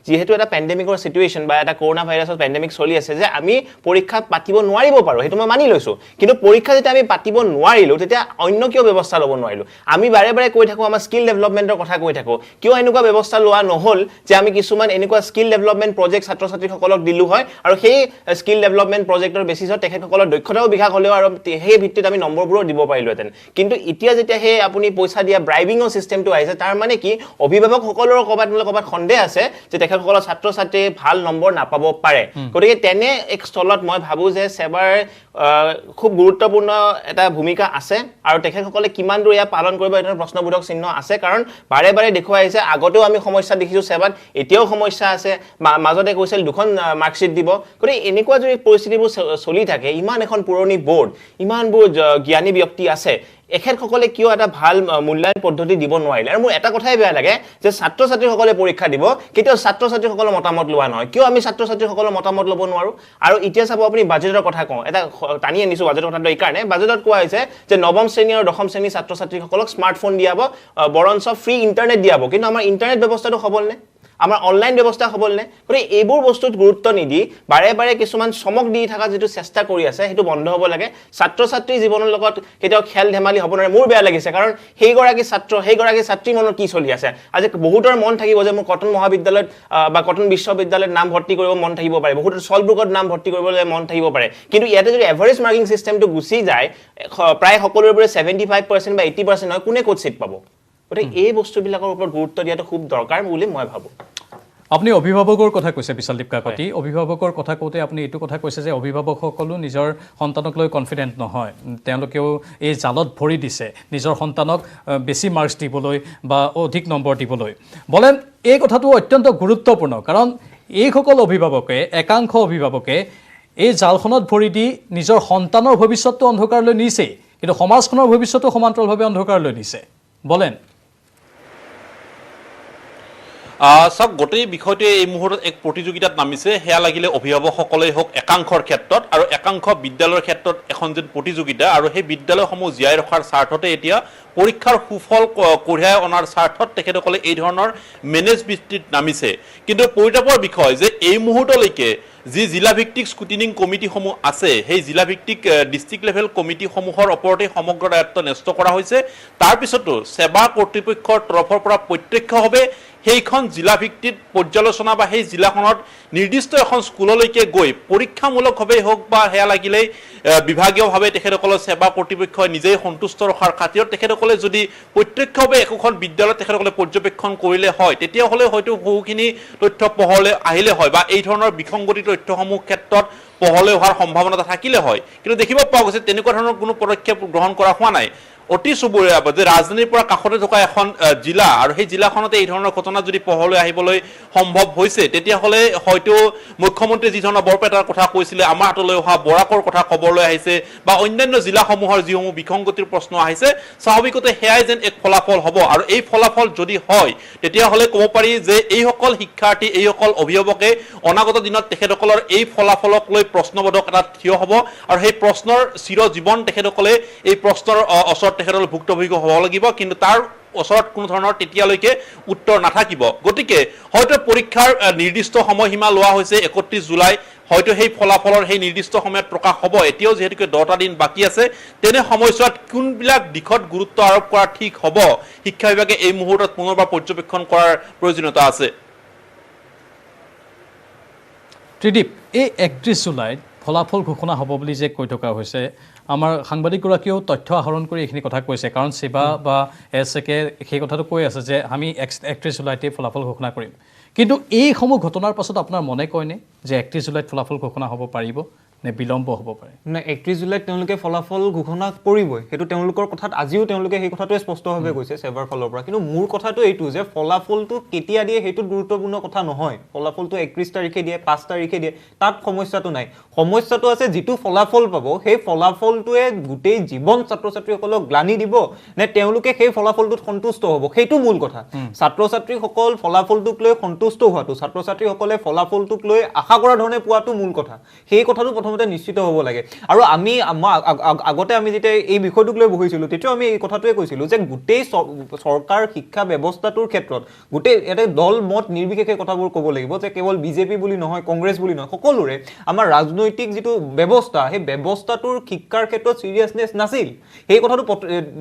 যিহেতু এটা পেণ্ডেমিকৰ চিটুৱেশ্যন বা এটা কৰোণা ভাইৰাছৰ পেণ্ডেমিক চলি আছে যে আমি পৰীক্ষা পাতিব নোৱাৰিব পাৰোঁ সেইটো মই মানি লৈছোঁ কিন্তু পৰীক্ষা যেতিয়া আমি পাতিব নোৱাৰিলোঁ তেতিয়া অন্য কিয় ব্যৱস্থা ল'ব নোৱাৰিলোঁ আমি বাৰে বাৰে কৈ থাকোঁ আমাৰ স্কিল ডেভেলপমেণ্টৰ কথা কৈ থাকোঁ কিয় এনেকুৱা ব্যৱস্থা লোৱা নহ'ল যে আমি কিছুমান এনেকুৱা স্কিল ডেভেলপমেণ্ট প্ৰজেক্ট ছাত্ৰ ছাত্ৰীসকলক দিলোঁ হয় আৰু সেই স্কিল ডেভেলপমেণ্ট প্ৰজেক্টৰ বেচিছত তেখেতসকলৰ দক্ষতাও বিকাশ হ'লেও আৰু সেই ভিত্তিত আমি নম্বৰবোৰো দিব পাৰিলোহেঁতেন কিন্তু এতিয়া যেতিয়া সেই আপুনি পইচা দিয়া ব্ৰাইবিঙৰ চিষ্টেমটো আহিছে তাৰ মানে কি অভিভাৱকসকলৰ ক'ৰবাত সন্দেহ আছে যে তেখেতসকলৰ ছাত্ৰ ছাত্ৰীয়ে ভাল নম্বৰ নাপাব পাৰে গতিকে তেনে এক স্থলত মই ভাবোঁ যে সেৱাৰ খুব গুৰুত্বপূৰ্ণ এটা ভূমিকা আছে আৰু তেখেতসকলে কিমান দূৰ ইয়াক পালন কৰিব এটা প্ৰশ্নবোধক চিহ্ন আছে কাৰণ বাৰে বাৰে দেখুৱাই আহিছে আগতেও আমি সমস্যা দেখিছোঁ সেৱাত এতিয়াও সমস্যা আছে মাজতে কৈছিল দুখন মাৰ্কশ্বিট দিব গতিকে এনেকুৱা যদি পৰিস্থিতিবোৰ চলি থাকে ইমান এখন পুৰণি বোৰ্ড ইমানবোৰ জ্ঞানী ব্যক্তি আছে এখেতসকলে কিয় এটা ভাল মূল্যায়ন পদ্ধতি দিব নোৱাৰিলে আৰু মোৰ এটা কথাই বেয়া লাগে যে ছাত্ৰ ছাত্ৰীসকলে পৰীক্ষা দিব কেতিয়াও ছাত্ৰ ছাত্ৰীসকলৰ মতামত লোৱা নহয় কিয় আমি ছাত্ৰ ছাত্ৰীসকলৰ মতামত ল'ব নোৱাৰোঁ আৰু এতিয়া চাব আপুনি বাজেটৰ কথা কওঁ এটা টানি আনিছোঁ বাজেটৰ কথাটো এইকাৰণে বাজেটত কোৱা হৈছে যে নৱম শ্ৰেণী আৰু দশম শ্ৰেণীৰ ছাত্ৰ ছাত্ৰীসকলক স্মাৰ্টফোন দিয়াব বৰঞ্চ ফ্ৰী ইণ্টাৰনেট দিয়াব কিন্তু আমাৰ ইণ্টাৰনেট ব্যৱস্থাটো সবলনে আমাৰ অনলাইন ব্যৱস্থা হ'বলনে গতিকে এইবোৰ বস্তুত গুৰুত্ব নিদি বাৰে বাৰে কিছুমান চমক দি থকা যিটো চেষ্টা কৰি আছে সেইটো বন্ধ হ'ব লাগে ছাত্ৰ ছাত্ৰীৰ জীৱনৰ লগত কেতিয়াও খেল ধেমালি হ'ব নোৱাৰে মোৰ বেয়া লাগিছে কাৰণ সেইগৰাকী ছাত্ৰীৰ মনত কি চলি আছে আজি বহুতৰ মন থাকিব যে মোৰ কটন মহাবিদ্যালয়ত বা কটন বিশ্ববিদ্যালয়ত নাম ভৰ্তি কৰিব মন থাকিব পাৰে বহুতৰ চলব্ৰুকত নাম ভৰ্তি কৰিবলৈ মন থাকিব পাৰে কিন্তু ইয়াতে যদি এভাৰেজ মাৰ্কিং চিষ্টেমটো গুচি যায় প্ৰায় সকলোবোৰে 75% বা 80% হয় কোনে ক'ত চিট পাব গতিকে এই বস্তুবিলাকৰ ওপৰত গুৰুত্ব দিয়াটো খুব দৰকাৰ বুলি মই ভাবোঁ আপুনি অভিভাৱকৰ কথা কৈছে বিশালদীপ কাকতি অভিভাৱকৰ কথা কওঁতে আপুনি এইটো কথা কৈছে যে অভিভাৱকসকলো নিজৰ সন্তানক লৈ কনফিডেণ্ট নহয় তেওঁলোকেও এই জালত ভৰি দিছে নিজৰ সন্তানক বেছি মাৰ্কছ দিবলৈ বা অধিক নম্বৰ দিবলৈ বলেন এই কথাটো অত্যন্ত গুৰুত্বপূৰ্ণ কাৰণ এইসকল অভিভাৱকে একাংশ অভিভাৱকে এই জালখনত ভৰি দি নিজৰ সন্তানৰ ভৱিষ্যতটো অন্ধকাৰলৈ নিছেই কিন্তু সমাজখনৰ ভৱিষ্যতটো সমান্তৰালভাৱে অন্ধকাৰলৈ নিছে বলেন চাওক গোটেই বিষয়টোৱে এই মুহূৰ্তত এক প্ৰতিযোগিতাত নামিছে সেয়া লাগিলে অভিভাৱকসকলেই হওক একাংশৰ ক্ষেত্ৰত আৰু একাংশ বিদ্যালয়ৰ ক্ষেত্ৰত এখন যেন প্ৰতিযোগিতা আৰু সেই বিদ্যালয়সমূহ জীয়াই ৰখাৰ স্বাৰ্থতে এতিয়া পৰীক্ষাৰ সুফল কঢ়িয়াই অনাৰ স্বাৰ্থত তেখেতসকলে এই ধৰণৰ মেনেজ ভিত্তিত নামিছে কিন্তু পৰিতাপৰ বিষয় যে এই মুহূৰ্তলৈকে যি জিলাভিত্তিক স্কুটিনিং কমিটিসমূহ আছে সেই জিলাভিত্তিক ডিষ্ট্ৰিক্ট লেভেল কমিটিসমূহৰ ওপৰতে সমগ্ৰ দায়িত্ব ন্যস্ত কৰা হৈছে তাৰপিছতো সেৱা কৰ্তৃপক্ষৰ তৰফৰ পৰা প্ৰত্যক্ষভাৱে সেইখন জিলাভিত্তিত পৰ্যালোচনা বা সেই জিলাখনত নিৰ্দিষ্ট এখন স্কুললৈকে গৈ পৰীক্ষামূলকভাৱে হওক বা সেয়া লাগিলেই বিভাগীয়ভাৱে তেখেতসকলৰ সেৱা কৰ্তৃপক্ষই নিজেই সন্তুষ্ট ৰখাৰ খাতিৰত তেখেতসকলে যদি প্ৰত্যক্ষভাৱে একোখন বিদ্যালয়ত তেখেতসকলে পৰ্যবেক্ষণ কৰিলে হয় তেতিয়াহ'লে হয়তো বহুখিনি তথ্য পোহৰলৈ আহিলে হয় বা এই ধৰণৰ বিসংগতি তথ্যসমূহ ক্ষেত্ৰত পোহৰলৈ হোৱাৰ সম্ভাৱনা থাকিলে হয় কিন্তু দেখিব পোৱা গৈছে তেনেকুৱা ধৰণৰ কোনো পদক্ষেপ গ্ৰহণ কৰা হোৱা নাই অতি চুবুৰীয়া যে ৰাজধানীৰ পৰা কাষতে থকা এখন জিলা আৰু সেই জিলাখনতে এই ধৰণৰ ঘটনা যদি পোহৰলৈ আহিবলৈ সম্ভৱ হৈছে তেতিয়াহ'লে হয়তো মুখ্যমন্ত্ৰীয়ে যি ধৰণৰ বৰপেটাৰ কথা কৈছিলে আমাৰ হাতলৈ অহা বৰাকৰ কথা খবৰলৈ আহিছে বা অন্যান্য জিলাসমূহৰ যিসমূহ বিসংগতিৰ প্ৰশ্ন আহিছে স্বাভাৱিকতে সেয়াই যেন এক ফলাফল হ'ব আৰু এই ফলাফল যদি হয় তেতিয়াহ'লে ক'ব পাৰি যে এইসকল শিক্ষাৰ্থী এইসকল অভিভাৱকে অনাগত দিনত তেখেতসকলৰ এই ফলাফলক লৈ প্ৰশ্নবোধক এটা থিয় হ'ব আৰু সেই প্ৰশ্নৰ চিৰজীৱন তেখেতসকলে এই প্ৰশ্নৰ ওচৰত তেখেতসকলে ভুক্তভোগী হ'ব লাগিব কিন্তু তাৰ ওচৰত কোনো ধৰণৰ তেতিয়ালৈকে উত্তৰ নাথাকিব গতিকে হয়তো পৰীক্ষাৰ নিৰ্দিষ্ট সময়সীমা লোৱা হৈছে 31 জুলাই হয়তো সেই ফলাফলৰ সেই নিৰ্দিষ্ট সময়ত প্ৰকাশ হ'ব এতিয়াও যিহেতুকে 10টা দিন বাকী আছে তেনে সময়ছোৱাত কোনবিলাক দিশত গুৰুত্ব আৰোপ কৰা ঠিক হ'ব শিক্ষা বিভাগে এই মুহূৰ্তত পুনৰবাৰ পৰ্যবেক্ষণ কৰাৰ প্ৰয়োজনীয়তা আছে ত্ৰিদীপ এই 31 জুলাইত ফলাফল ঘোষণা হ'ব বুলি যে কৈ থকা হৈছে আমাৰ সাংবাদিকগৰাকীয়েও তথ্য আহৰণ কৰি এইখিনি কথা কৈছে কাৰণ সেৱা বা এছকে সেই কথাটো কৈ আছে যে আমি 31 জুলাইতে ফলাফল ঘোষণা কৰিম কিন্তু এইসমূহ ঘটনাৰ পাছত আপোনাৰ মনে কয়নে যে 31 জুলাইত ফলাফল ঘোষণা হ'ব পাৰিব নে বিলম্ব হ'ব পাৰে না 31 জুলাইত তেওঁলোকে ফলাফল ঘোষণা কৰিবই সেইটো তেওঁলোকৰ কথাত আজিও তেওঁলোকে সেই কথাটোৱে স্পষ্টভাৱে কৈছে সেৱাৰ ফালৰ পৰা কিন্তু মোৰ কথাটো এইটো যে ফলাফলটো কেতিয়া দিয়ে সেইটো গুৰুত্বপূৰ্ণ কথা নহয় ফলাফলটো 31 তাৰিখে দিয়ে 5 তাৰিখে দিয়ে তাত সমস্যাটো নাই সমস্যাটো আছে যিটো ফলাফল পাব সেই ফলাফলটোৱে গোটেই জীৱন ছাত্ৰ ছাত্ৰীসকলক গ্লানি দিব নে তেওঁলোকে সেই ফলাফলটোত সন্তুষ্ট হ'ব সেইটো মূল কথা ছাত্ৰ ছাত্ৰীসকল ফলাফলটোক লৈ সন্তুষ্ট হোৱাটো ছাত্ৰ ছাত্ৰীসকলে ফলাফলটোক লৈ আশা কৰা ধৰণে পোৱাটো মূল কথা সেই কথাটো প্ৰথমে প্ৰথমতে নিশ্চিত হ'ব লাগে আৰু আমি আগতে আমি যেতিয়া এই বিষয়টোক লৈ বহিছিলোঁ তেতিয়াও আমি এই কথাটোৱে কৈছিলোঁ যে গোটেই চৰকাৰ শিক্ষা ব্যৱস্থাটোৰ ক্ষেত্ৰত গোটেই এটা দল মত নিৰ্বিশেষে কথাবোৰ ক'ব লাগিব যে কেৱল বিজেপি বুলি নহয় কংগ্ৰেছ বুলি নহয় সকলোৰে আমাৰ ৰাজনৈতিক যিটো ব্যৱস্থা সেই ব্যৱস্থাটোৰ শিক্ষাৰ ক্ষেত্ৰত চিৰিয়াছনেছ নাছিল সেই কথাটো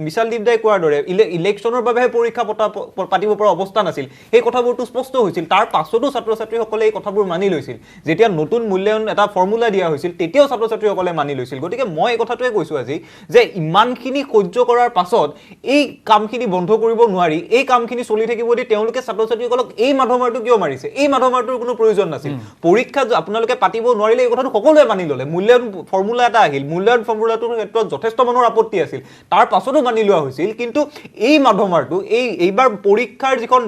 বিশাল দীপদাই কোৱাৰ দৰে ইলেকশ্যনৰ বাবেহে পৰীক্ষা পাতিব পৰা অৱস্থা নাছিল সেই কথাবোৰতো স্পষ্ট হৈছিল তাৰ পাছতো ছাত্ৰ ছাত্ৰীসকলে এই কথাবোৰ মানি লৈছিল যেতিয়া নতুন মূল্যায়ন এটা ফৰ্মুলা দিয়া হৈছিল তেতিয়াও ছাত্ৰ ছাত্ৰীসকলে মানি লৈছিল গতিকে মই এই কথাটোৱে কৈছোঁ আজি যে ইমানখিনি সহ্য কৰাৰ পাছত এই কামখিনি বন্ধ কৰিব নোৱাৰি এই কামখিনি চলি থাকিব দি তেওঁলোকে ছাত্ৰ ছাত্ৰীসকলক এই মাধমাৰটো কিয় মাৰিছে এই মাধমাৰটোৰ কোনো প্ৰয়োজন নাছিল পৰীক্ষা আপোনালোকে পাতিব নোৱাৰিলে এই কথাটো সকলোৱে মানি ল'লে মূল্যায়ন ফৰ্মুলা এটা আহিল মূল্যায়ন ফৰ্মুলাটোৰ ক্ষেত্ৰত যথেষ্ট মানুহৰ আপত্তি আছিল তাৰ পাছতো মানি লোৱা হৈছিল কিন্তু এই মাধমাৰটো এইবাৰ পৰীক্ষাৰ যিখন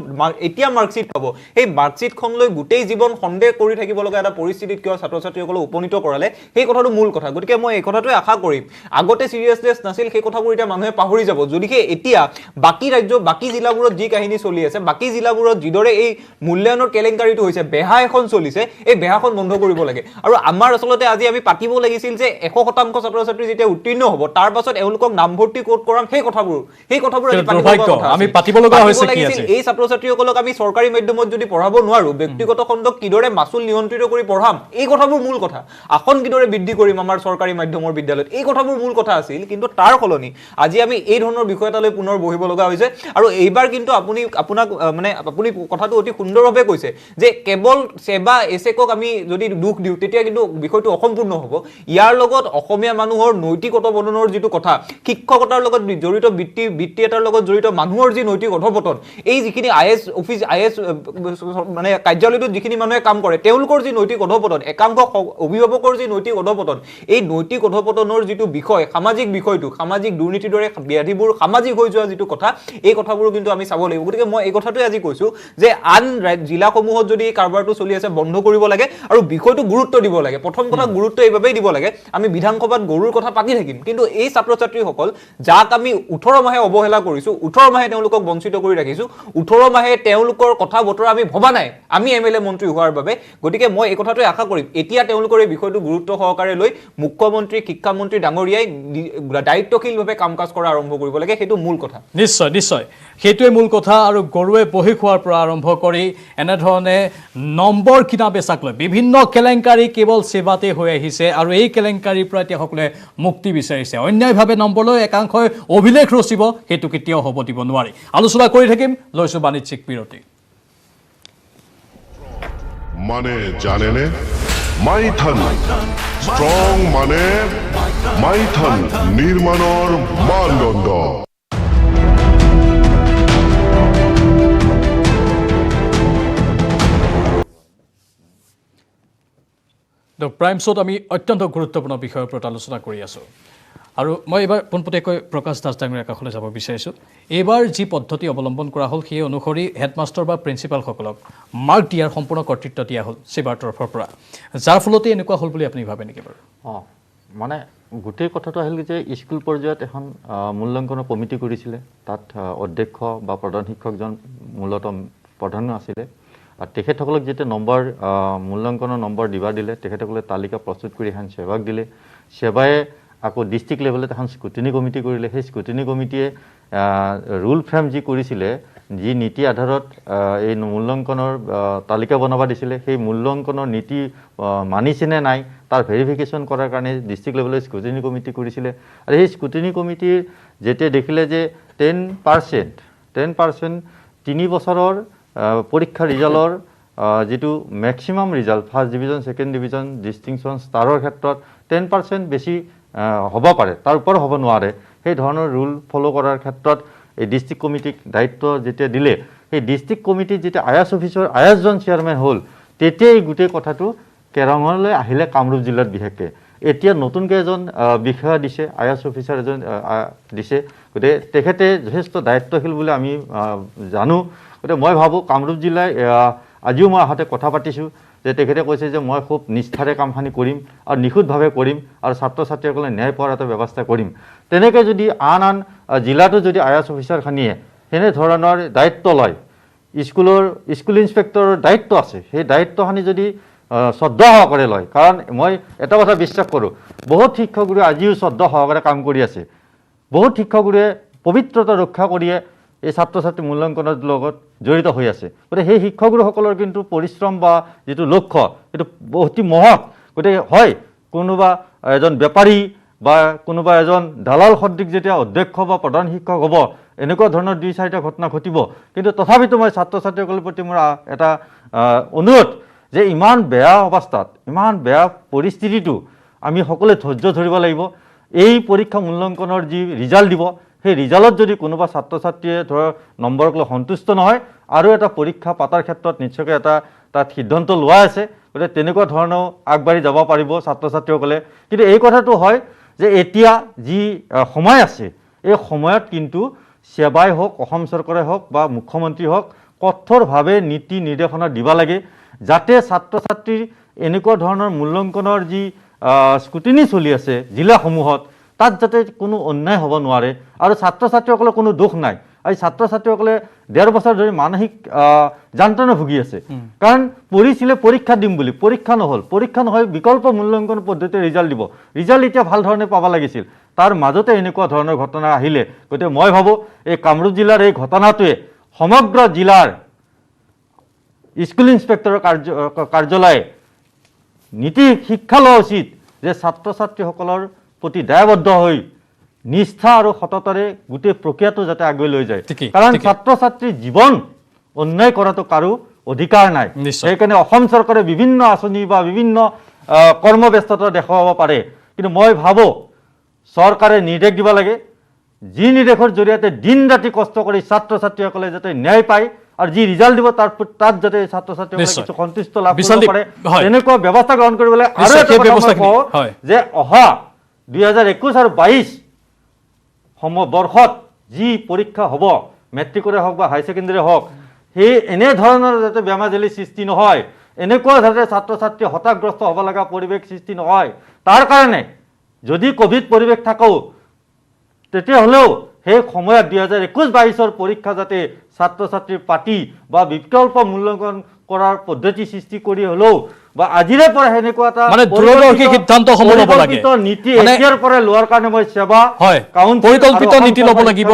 এতিয়া মাৰ্কশ্বিট পাব সেই মাৰ্কশ্বিটখন লৈ গোটেই জীৱন সন্দেহ কৰি থাকিব লগা এটা পৰিস্থিতিত কিয় ছাত্ৰ ছাত্ৰীসকলক উপনীত কৰালে সেই কথাটো মূল কথা গতিকে মই এই কথাটোৱে আশা কৰিম আগতে চিৰিয়াছনেছ নাছিল সেই কথাবোৰ এতিয়া মানুহে পাহৰি যাব যদিহে এতিয়া বাকী ৰাজ্য বাকী জিলাবোৰত যি কাহিনী চলি আছে বাকী জিলাবোৰত যিদৰে এই মূল্যায়নৰ কেলেংকাৰীটো হৈছে বেহা এখন চলিছে এই বেহাখন বন্ধ কৰিব লাগে আৰু আমাৰ আচলতে আজি আমি পাতিব লাগিছিল যে 100% ছাত্ৰ ছাত্ৰী যেতিয়া উত্তীৰ্ণ হ'ব তাৰ পাছত এওঁলোকক নামভৰ্তি ক'ত কৰাম সেই কথাবোৰ আমি পাতিব লগা হৈছে কি আছে এই ছাত্ৰ ছাত্ৰীসকলক আমি চৰকাৰী মাধ্যমত যদি পঢ়াব নোৱাৰো ব্যক্তিগত খণ্ডক কিদৰে মাচুল নিয়ন্ত্ৰিত কৰি পঢ়াম এই কথাবোৰ মূল কথা আসন কিদৰে বৃদ্ধি কৰিম আমাৰ চৰকাৰী মাধ্যমৰ বিদ্যালয়ত এই কথাবোৰ মূল কথা আছিল কিন্তু তাৰ সলনি আজি আমি এই ধৰণৰ বিষয় এটালৈ পুনৰ বহিব লগা হৈছে আৰু এইবাৰ কিন্তু আপুনি কথাটো অতি সুন্দৰভাৱে কৈছে যে কেৱল সেৱা এছেকক আমি যদি দুখ দিওঁ তেতিয়া কিন্তু বিষয়টো অসম্পূৰ্ণ হ'ব ইয়াৰ লগত অসমীয়া মানুহৰ নৈতিক অধপতনৰ যিটো কথা শিক্ষকতাৰ লগত জড়িত বৃত্তি এটাৰ লগত জড়িত মানুহৰ যি নৈতিক অধপতন এই যিখিনি আইএছ অফিচ আইএছ মানে কাৰ্যালয়টোত যিখিনি মানুহে কাম কৰে তেওঁলোকৰ যি নৈতিক অধপতন একাংশ অভিভাৱকৰ যি নৈতিক অধপতন এই নৈতিক অধপতনৰ যিটো বিষয় সামাজিক বিষয়টো সামাজিক দুৰ্নীতিৰ দৰে ব্যাধিবোৰ সামাজিক হৈ যোৱা যিটো কথা এই কথাবোৰ কিন্তু আমি চাব লাগিব গতিকে মই এই কথাটোৱে আজি কৈছোঁ যে আন জিলাসমূহত যদি এই কাৰবাৰটো চলি আছে বন্ধ কৰিব লাগে আৰু বিষয়টো গুৰুত্ব দিব লাগে প্ৰথম কথা গুৰুত্ব এইবাবেই দিব লাগে আমি বিধানসভাত গৰুৰ কথা পাতি থাকিম কিন্তু এই ছাত্ৰ ছাত্ৰীসকল যাক আমি 18 মাহে অৱহেলা কৰিছোঁ 18 মাহে তেওঁলোকক বঞ্চিত কৰি ৰাখিছোঁ 18 মাহে তেওঁলোকৰ কথা বতৰা আমি ভবা নাই আমি এমএলএ মন্ত্ৰী হোৱাৰ বাবে গতিকে মই এই কথাটোৱে আশা কৰিম এতিয়া তেওঁলোকৰ এই বিষয়টো গুৰুত্ব সহকাৰে লৈ মুখ্যমন্ত্ৰী শিক্ষামন্ত্ৰী ডাঙৰীয়াই দায়িত্বশীলভাৱে কাম কাজ কৰা আৰম্ভ কৰিব লাগে সেইটো মূল কথা নিশ্চয় নিশ্চয় সেইটোৱে মূল কথা আৰু গৰুৱে বহি খোৱাৰ পৰা আৰম্ভ কৰি এনেধৰণে নম্বৰ কিনা বেচাক লৈ বিভিন্ন কেলেংকাৰী কেৱল সেৱাতে হৈ আহিছে আৰু এই কেলেংকাৰীৰ পৰা এতিয়া সকলোৱে মুক্তি বিচাৰিছে অন্যায়ভাৱে নম্বৰ লৈ একাংশই অভিলেখ ৰচিব সেইটো কেতিয়াও হ'ব দিব নোৱাৰি আলোচনা কৰি থাকিম লৈছোঁ বাণিজ্যিক বিৰতি মানে জানেনে মাইথান স্ট্ৰং মানে মাইথান নিৰ্মাণৰ মানদণ্ড দ্য প্ৰাইম শ্ব'ত আমি অত্যন্ত গুৰুত্বপূৰ্ণ বিষয়ৰ ওপৰত আলোচনা কৰি আছোঁ আৰু মই এইবাৰ পোনপটীয়াকৈ প্ৰকাশ দাস ডাঙৰীয়াৰ কাষলৈ যাব বিচাৰিছোঁ এইবাৰ যি পদ্ধতি অৱলম্বন কৰা হ'ল সেই অনুসৰি হেডমাষ্টাৰ বা প্ৰিন্সিপালসকলক মাৰ্ক দিয়াৰ সম্পূৰ্ণ কৰ্তৃত্ব দিয়া হ'ল সেৱাৰ তৰফৰ পৰা যাৰ ফলতে এনেকুৱা হ'ল বুলি আপুনি ভাবে নেকি বাৰু মানে গোটেই কথাটো আহিল যে স্কুল পৰ্যায়ত এখন মূল্যাংকনৰ কমিটি কৰিছিলে তাত অধ্যক্ষ বা প্ৰধান শিক্ষকজন মূলতঃ প্ৰধান আছিলে আৰু তেখেতসকলক যেতিয়া নম্বৰ মূল্যাংকনৰ নম্বৰ দিলে তেখেতসকলে তালিকা প্ৰস্তুত কৰি এখন সেৱাক দিলে সেৱাই আকৌ ডিষ্ট্ৰিক্ট লেভেলত এখন স্কুটিনি কমিটি কৰিলে সেই স্কুটিনি কমিটিয়ে ৰুল ফ্ৰেম যি কৰিছিলে যি নীতি আধাৰত এই মূল্যাংকনৰ তালিকা বনাব দিছিলে সেই মূল্যাংকনৰ নীতি মানিছেনে নাই তাৰ ভেৰিফিকেশ্যন কৰাৰ কাৰণে ডিষ্ট্ৰিক্ট লেভেলৰ স্কুটিনি কমিটি কৰিছিলে আৰু সেই স্কুটিনি কমিটিৰ যেতিয়া দেখিলে যে 10% 3 বছৰৰ পৰীক্ষা ৰিজাল্টৰ যিটো maximum result first division second division distinction ষ্টাৰৰ ক্ষেত্ৰত 10% বেছি হ'ব পাৰে তাৰ ওপৰত হ'ব নোৱাৰে সেই ধৰণৰ ৰুল ফ'ল' কৰাৰ ক্ষেত্ৰত এই ডিষ্ট্ৰিক্ট কমিটিক দায়িত্ব যেতিয়া দিলে সেই ডিষ্ট্ৰিক্ট কমিটিত যেতিয়া আইএছ অফিচৰ আইএছজন চেয়াৰমেন হ'ল তেতিয়াই গোটেই কথাটো কেৰাঙলৈ আহিলে কামৰূপ জিলাত বিশেষকৈ এতিয়া নতুনকৈ এজন বিষয়া দিছে আইএছ অফিচাৰ এজন দিছে গতিকে তেখেতে যথেষ্ট দায়িত্বশীল বুলি আমি জানো গতিকে মই ভাবোঁ কামৰূপ জিলাই আজিও মই আহোঁতে কথা পাতিছোঁ যে তেখেতে কৈছে যে মই খুব নিষ্ঠাৰে কামখিনি কৰিম আৰু নিখুঁতভাৱে কৰিম আৰু ছাত্ৰ ছাত্ৰীসকলে ন্যায় পোৱাৰ এটা ব্যৱস্থা কৰিম তেনেকৈ যদি আন জিলাতো যদি আইএছ অফিচাৰখিনিয়ে সেনেধৰণৰ দায়িত্ব লয় স্কুল ইনস্পেক্টৰৰ দায়িত্ব আছে সেই দায়িত্বখিনি যদি শ্ৰদ্ধা সহকাৰে লয়। কাৰণ মই এটা কথা বিশ্বাস কৰোঁ, বহুত শিক্ষকগুৰুৱে আজিও শ্ৰদ্ধা সহকাৰে কাম কৰি আছে। বহুত শিক্ষকগুৰুৱে পবিত্ৰতা ৰক্ষা কৰিয়ে এই ছাত্ৰ ছাত্ৰী মূল্যাংকনৰ লগত জড়িত হৈ আছে। গতিকে সেই শিক্ষকগুৰুসকলৰ কিন্তু পৰিশ্ৰম বা যিটো লক্ষ্য সেইটো অতি মহৎ। গতিকে হয়, কোনোবা এজন বেপাৰী বা কোনোবা এজন দালাল সদৃশ যেতিয়া অধ্যক্ষ বা প্ৰধান শিক্ষক হ'ব, এনেকুৱা ধৰণৰ 2-4টা ঘটনা ঘটিব। কিন্তু তথাপিতো মই ছাত্ৰ ছাত্ৰীসকলৰ প্ৰতি মোৰ এটা অনুৰোধ যে ইমান বেয়া অৱস্থাত, ইমান বেয়া পৰিস্থিতিটো আমি সকলোৱে ধৈৰ্য ধৰিব লাগিব। এই পৰীক্ষা মূল্যাংকনৰ যি ৰিজাল্ট দিব, সেই ৰিজাল্টত যদি কোনোবা ছাত্ৰ ছাত্ৰীয়ে ধৰক নম্বৰক লৈ সন্তুষ্ট নহয়, আৰু এটা পৰীক্ষা পাতাৰ ক্ষেত্ৰত নিশ্চয়কৈ তাত সিদ্ধান্ত লোৱা আছে। গতিকে তেনেকুৱা ধৰণেও আগবাঢ়ি যাব পাৰিব ছাত্ৰ ছাত্ৰীসকলে। কিন্তু এই কথাটো হয় যে এতিয়া যি সময় আছে, এই সময়ত কিন্তু সেৱাই হওক, অসম চৰকাৰে হওক বা মুখ্যমন্ত্ৰী হওক, কঠোৰভাৱে নীতি নিৰ্দেশনা দিব লাগে, যাতে ছাত্ৰ ছাত্ৰীৰ এনেকুৱা ধৰণৰ মূল্যাংকনৰ যি স্কুটিনি চলি আছে জিলাসমূহত, তাত যাতে কোনো অন্যায় হ'ব নোৱাৰে। আৰু ছাত্ৰ ছাত্ৰীসকলৰ কোনো দোষ নাই। আৰু ছাত্ৰ ছাত্ৰীসকলে 1.5 বছৰ ধৰি মানসিক যন্ত্ৰণা ভুগি আছে। কাৰণ পঢ়িছিলে পৰীক্ষা দিম বুলি, পৰীক্ষা নহ'ল, পৰীক্ষা নহয় বিকল্প মূল্যাংকন পদ্ধতিৰে ৰিজাল্ট দিব। ৰিজাল্ট এতিয়া ভাল ধৰণে পাব লাগিছিল, তাৰ মাজতে এনেকুৱা ধৰণৰ ঘটনা আহিলে। গতিকে মই ভাবোঁ এই কামৰূপ জিলাৰ এই ঘটনাটোৱে সমগ্ৰ জিলাৰ স্কুল ইন্সপেক্টৰৰ কাৰ্যালয়ে নীতি শিক্ষা লোৱা উচিত যে ছাত্ৰ ছাত্ৰীসকলৰ প্ৰতি দায়বদ্ধ হৈ নিষ্ঠা আৰু সততাৰে গোটেই প্ৰক্ৰিয়াটো যাতে আগুৱাই লৈ যায়। কাৰণ ছাত্ৰ ছাত্ৰীৰ জীৱন অন্যায় কৰাটো কাৰো অধিকাৰ নাই। সেইকাৰণে অসম চৰকাৰে বিভিন্ন আঁচনি বা বিভিন্ন কৰ্মব্যস্ততা দেখুৱাব পাৰে, কিন্তু মই ভাবোঁ চৰকাৰে নিৰ্দেশ দিব লাগে, যি নিৰ্দেশৰ জৰিয়তে দিন ৰাতি কষ্ট কৰি ছাত্ৰ ছাত্ৰীসকলে যাতে ন্যায় পায় আৰু যি ৰিজাল্ট দিব তাত যাতে ছাত্ৰ ছাত্ৰীসকলে কিছু সন্তুষ্ট লাভ কৰিব পাৰে, তেনেকুৱা ব্যৱস্থা গ্ৰহণ কৰিব লাগে। আৰু এটা কথা কওঁ যে অহা 2021 আৰু 22 বৰ্ষত যি পৰীক্ষা হ'ব, মেট্ৰিকৰে হওক বা হাই ছেকেণ্ডেৰী হওক, সেই এনেধৰণৰ যাতে বেমাজেলি সৃষ্টি নহয়, এনেকুৱা যাতে ছাত্ৰ ছাত্ৰী হতাশগ্ৰস্ত হ'ব লগা পৰিৱেশ সৃষ্টি নহয়, তাৰ কাৰণে যদি ক'ভিড পৰিৱেশ থাকোঁ, তেতিয়াহ'লেও সেই সময়ত 2021-22 পৰীক্ষা যাতে ছাত্ৰ ছাত্ৰীৰ পাতি বা বিকল্প মূল্যাংকন কৰাৰ পদ্ধতি সৃষ্টি কৰি হ'লেও বা আজিৰে পৰা সেনেকুৱা এটা দূৰদৰ্শী সিদ্ধান্ত হ'ব ল'ব লাগে, নীতি এতিয়াৰ পৰা লোৱাৰ কাৰণে মই সেৱা পৰিকল্পিত নীতি ল'ব লাগিব।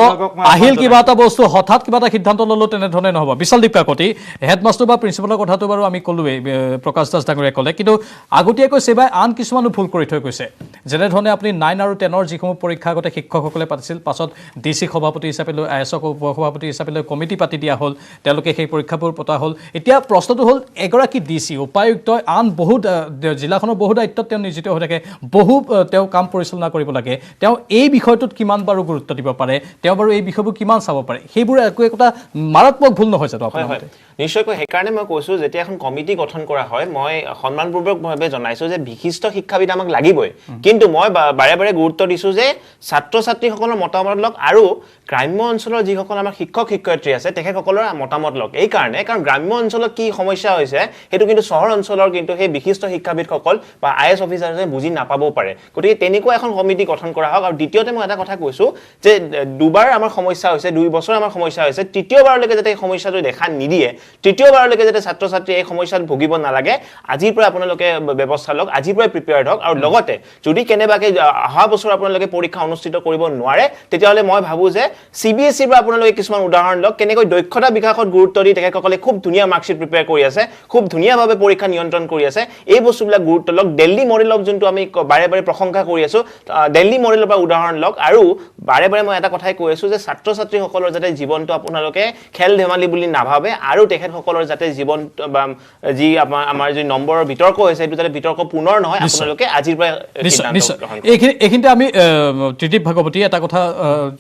আহিল কিবা এটা বস্তু হঠাৎ কিবা এটা সিদ্ধান্ত ল'লেও তেনেধৰণে নহ'ব। বিশালদীপ কাকতি, হেডমাষ্টাৰ বা প্ৰিন্সিপালৰ কথাটো বাৰু আমি ক'লোৱেই, প্ৰকাশ দাস ডাঙৰীয়াই ক'লে, কিন্তু আগতীয়াকৈ সেৱাই আন কিছুমানো ভুল কৰি থৈ গৈছে। যেনেধৰণে আপুনি 9 আৰু 10ৰ যিসমূহ পৰীক্ষা আগতে শিক্ষকসকলে পাতিছিল, পাছত DC সভাপতি হিচাপে লৈ IASক উপসভাপতি হিচাপে লৈ কমিটি পাতি দিয়া হ'ল, তেওঁলোকে সেই পৰীক্ষাবোৰ পতা হ'ল। এতিয়া প্ৰশ্নটো হ'ল, এগৰাকী DC উপায়ুক্তই আন বহুত জিলাখনৰ বহু দায়িত্বত তেওঁ নিয়োজিত হৈ থাকে, বহু তেওঁ কাম পৰিচালনা কৰিব লাগে, তেওঁ এই বিষয়টোত কিমান বাৰু গুৰুত্ব দিব পাৰে, তেওঁ বাৰু এই বিষয়বোৰ কিমান চাব পাৰে, সেইবোৰ একো একোটা মাৰাত্মক ভুল নহয় জানো আপোনাৰ মতে? নিশ্চয়কৈ। সেইকাৰণে মই কৈছোঁ, যেতিয়া এখন কমিটি গঠন কৰা হয়, মই সন্মানপূৰ্বকভাৱে জনাইছোঁ যে বিশিষ্ট শিক্ষাবিদ আমাক লাগিবই, কিন্তু মই বাৰে বাৰে গুৰুত্ব দিছোঁ যে ছাত্ৰ ছাত্ৰীসকলৰ মতামত লওক আৰু গ্ৰাম্য অঞ্চলৰ যিসকল আমাৰ শিক্ষক শিক্ষয়িত্ৰী আছে তেখেতসকলৰ মতামত লওক। এই কাৰণে, কাৰণ গ্ৰাম্য অঞ্চলত কি সমস্যা হৈছে সেইটো কিন্তু চহৰ অঞ্চলৰ কিন্তু সেই বিশিষ্ট শিক্ষাবিদসকল বা IAS অফিচাৰে বুজি নাপাবও পাৰে। গতিকে তেনেকুৱা এখন কমিটি গঠন কৰা হওক। আৰু দ্বিতীয়তে মই এটা কথা কৈছোঁ যে 2বাৰ আমাৰ সমস্যা হৈছে, 2 বছৰ আমাৰ সমস্যা হৈছে, তৃতীয়বাৰলৈকে যাতে এই সমস্যাটো দেখা নিদিয়ে, তৃতীয়বাৰলৈকে যাতে ছাত্ৰ ছাত্ৰীয়ে এই সমস্যাত ভুগিব নালাগে, আজিৰ পৰা আপোনালোকে ব্যৱস্থা লওক, আজিৰ পৰাই প্ৰিপেয়াৰ্ড হওক। আৰু লগতে যদি কেনেবাকৈ অহা বছৰ আপোনালোকে পৰীক্ষা অনুষ্ঠিত কৰিব নোৱাৰে, তেতিয়াহ'লে মই ভাবোঁ যে CBSEৰ পৰা আপোনালোকে কিছুমান উদাহৰণ লওক, কেনেকৈ দক্ষতা বিকাশত গুৰুত্ব দি তেখেতসকলে খুব ধুনীয়া মাৰ্কশ্বিট প্ৰিপেয়াৰ কৰি আছে, খুব ধুনীয়াভাৱে পৰীক্ষা নিয়ন্ত্ৰণ কৰি আছে। এই বস্তুবিলাক গুৰুত্ব লওক। দিল্লী মডেলক যোনটো আমি বাৰে বাৰে প্ৰশংসা কৰি আছোঁ, দিল্লী মডেলৰ পৰা উদাহৰণ লওক। আৰু বাৰে বাৰে মই এটা কথাই কৈ আছোঁ যে ছাত্ৰ ছাত্ৰীসকলৰ যাতে জীৱনটো আপোনালোকে খেল ধেমালি বুলি নাভাবে, আৰু তেখেতসকলৰ যাতে জীৱন বা যি আমাৰ যি নম্বৰৰ বিতৰ্ক হৈছে সেইটো যাতে বিতৰ্ক পুনৰ নহয়, আপোনালোকে আজিৰ পৰা এইখিনিতে আমি ত্ৰিদীপ ভাগৱতী এটা কথা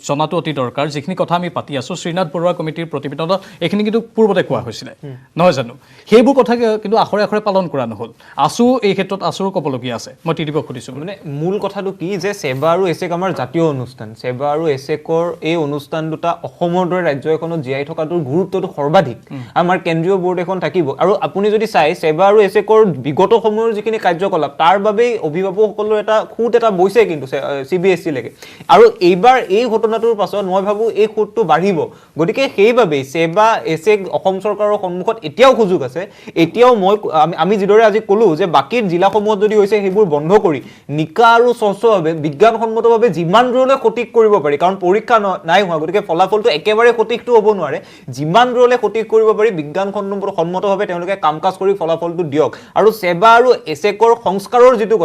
জনাটো অতি দৰকাৰ। যিখিনি কথা আমি পাতি আছোঁ, শ্ৰীনাথ বৰুৱা কমিটিৰ প্ৰতিবেদনত এইখিনি কিন্তু পূৰ্বতে কোৱা হৈছিলে, নহয় জানো? সেইবোৰ কথা কিন্তু আখৰে আখৰে পালন কৰা নহ'ল। আছু এই ক্ষেত্ৰত আছুৰো ক'বলগীয়া আছে। মই ত্ৰিদীপক সুধিছোঁ, মানে মূল কথাটো কি যে সেৱা আৰু এছেক আমাৰ জাতীয় অনুষ্ঠান, সেৱা আৰু এছেকৰ এই অনুষ্ঠান দুটা অসমৰ দৰে ৰাজ্য এখনত জীয়াই থকাটোৰ গুৰুত্বটো সৰ্বাধিক। আমাৰ কেন্দ্ৰীয় বোৰ্ড এখন থাকিব, আৰু আপুনি যদি চাই সেৱা আৰু এছেকৰ বিগত সময়ৰ যিখিনি কাৰ্যকলাপ, তাৰ বাবেই অভিভাৱকসকলৰ এটা খুঁত এটা বৈছে কিন্তু CBSE লৈকে। আৰু এইবাৰ এই ঘটনাটোৰ পাছত মই ভাবোঁ এই খুঁতটো বাঢ়িব। গতিকে সেইবাবেই সেৱা এছেক অসম চৰকাৰৰ সন্মুখত এতিয়াও সুযোগ আছে। এতিয়াও আমি যিদৰে আজি ক'লো যে বাকী জিলাসমূহত যদি হৈছে সেইবোৰ বন্ধ কৰি নিকা আৰু স্বচ্ছভাৱে বিজ্ঞানসন্মতভাৱে যিমান দূৰলৈ সঠিক কৰিব পাৰি, কাৰণ পৰীক্ষা নাই হোৱা গতিকে ফলাফলটো একেবাৰে সঠিকটো হ'ব নোৱাৰে, যিমান দূৰলৈ সঠিক কৰিব পাৰি বিজ্ঞানসন্মতভাৱে তেওঁলোকে কাম কাজ কৰি ফলাফলটো দিয়ক। আৰু সেৱা আৰু এছেকৰ সংস্কাৰৰ যিটো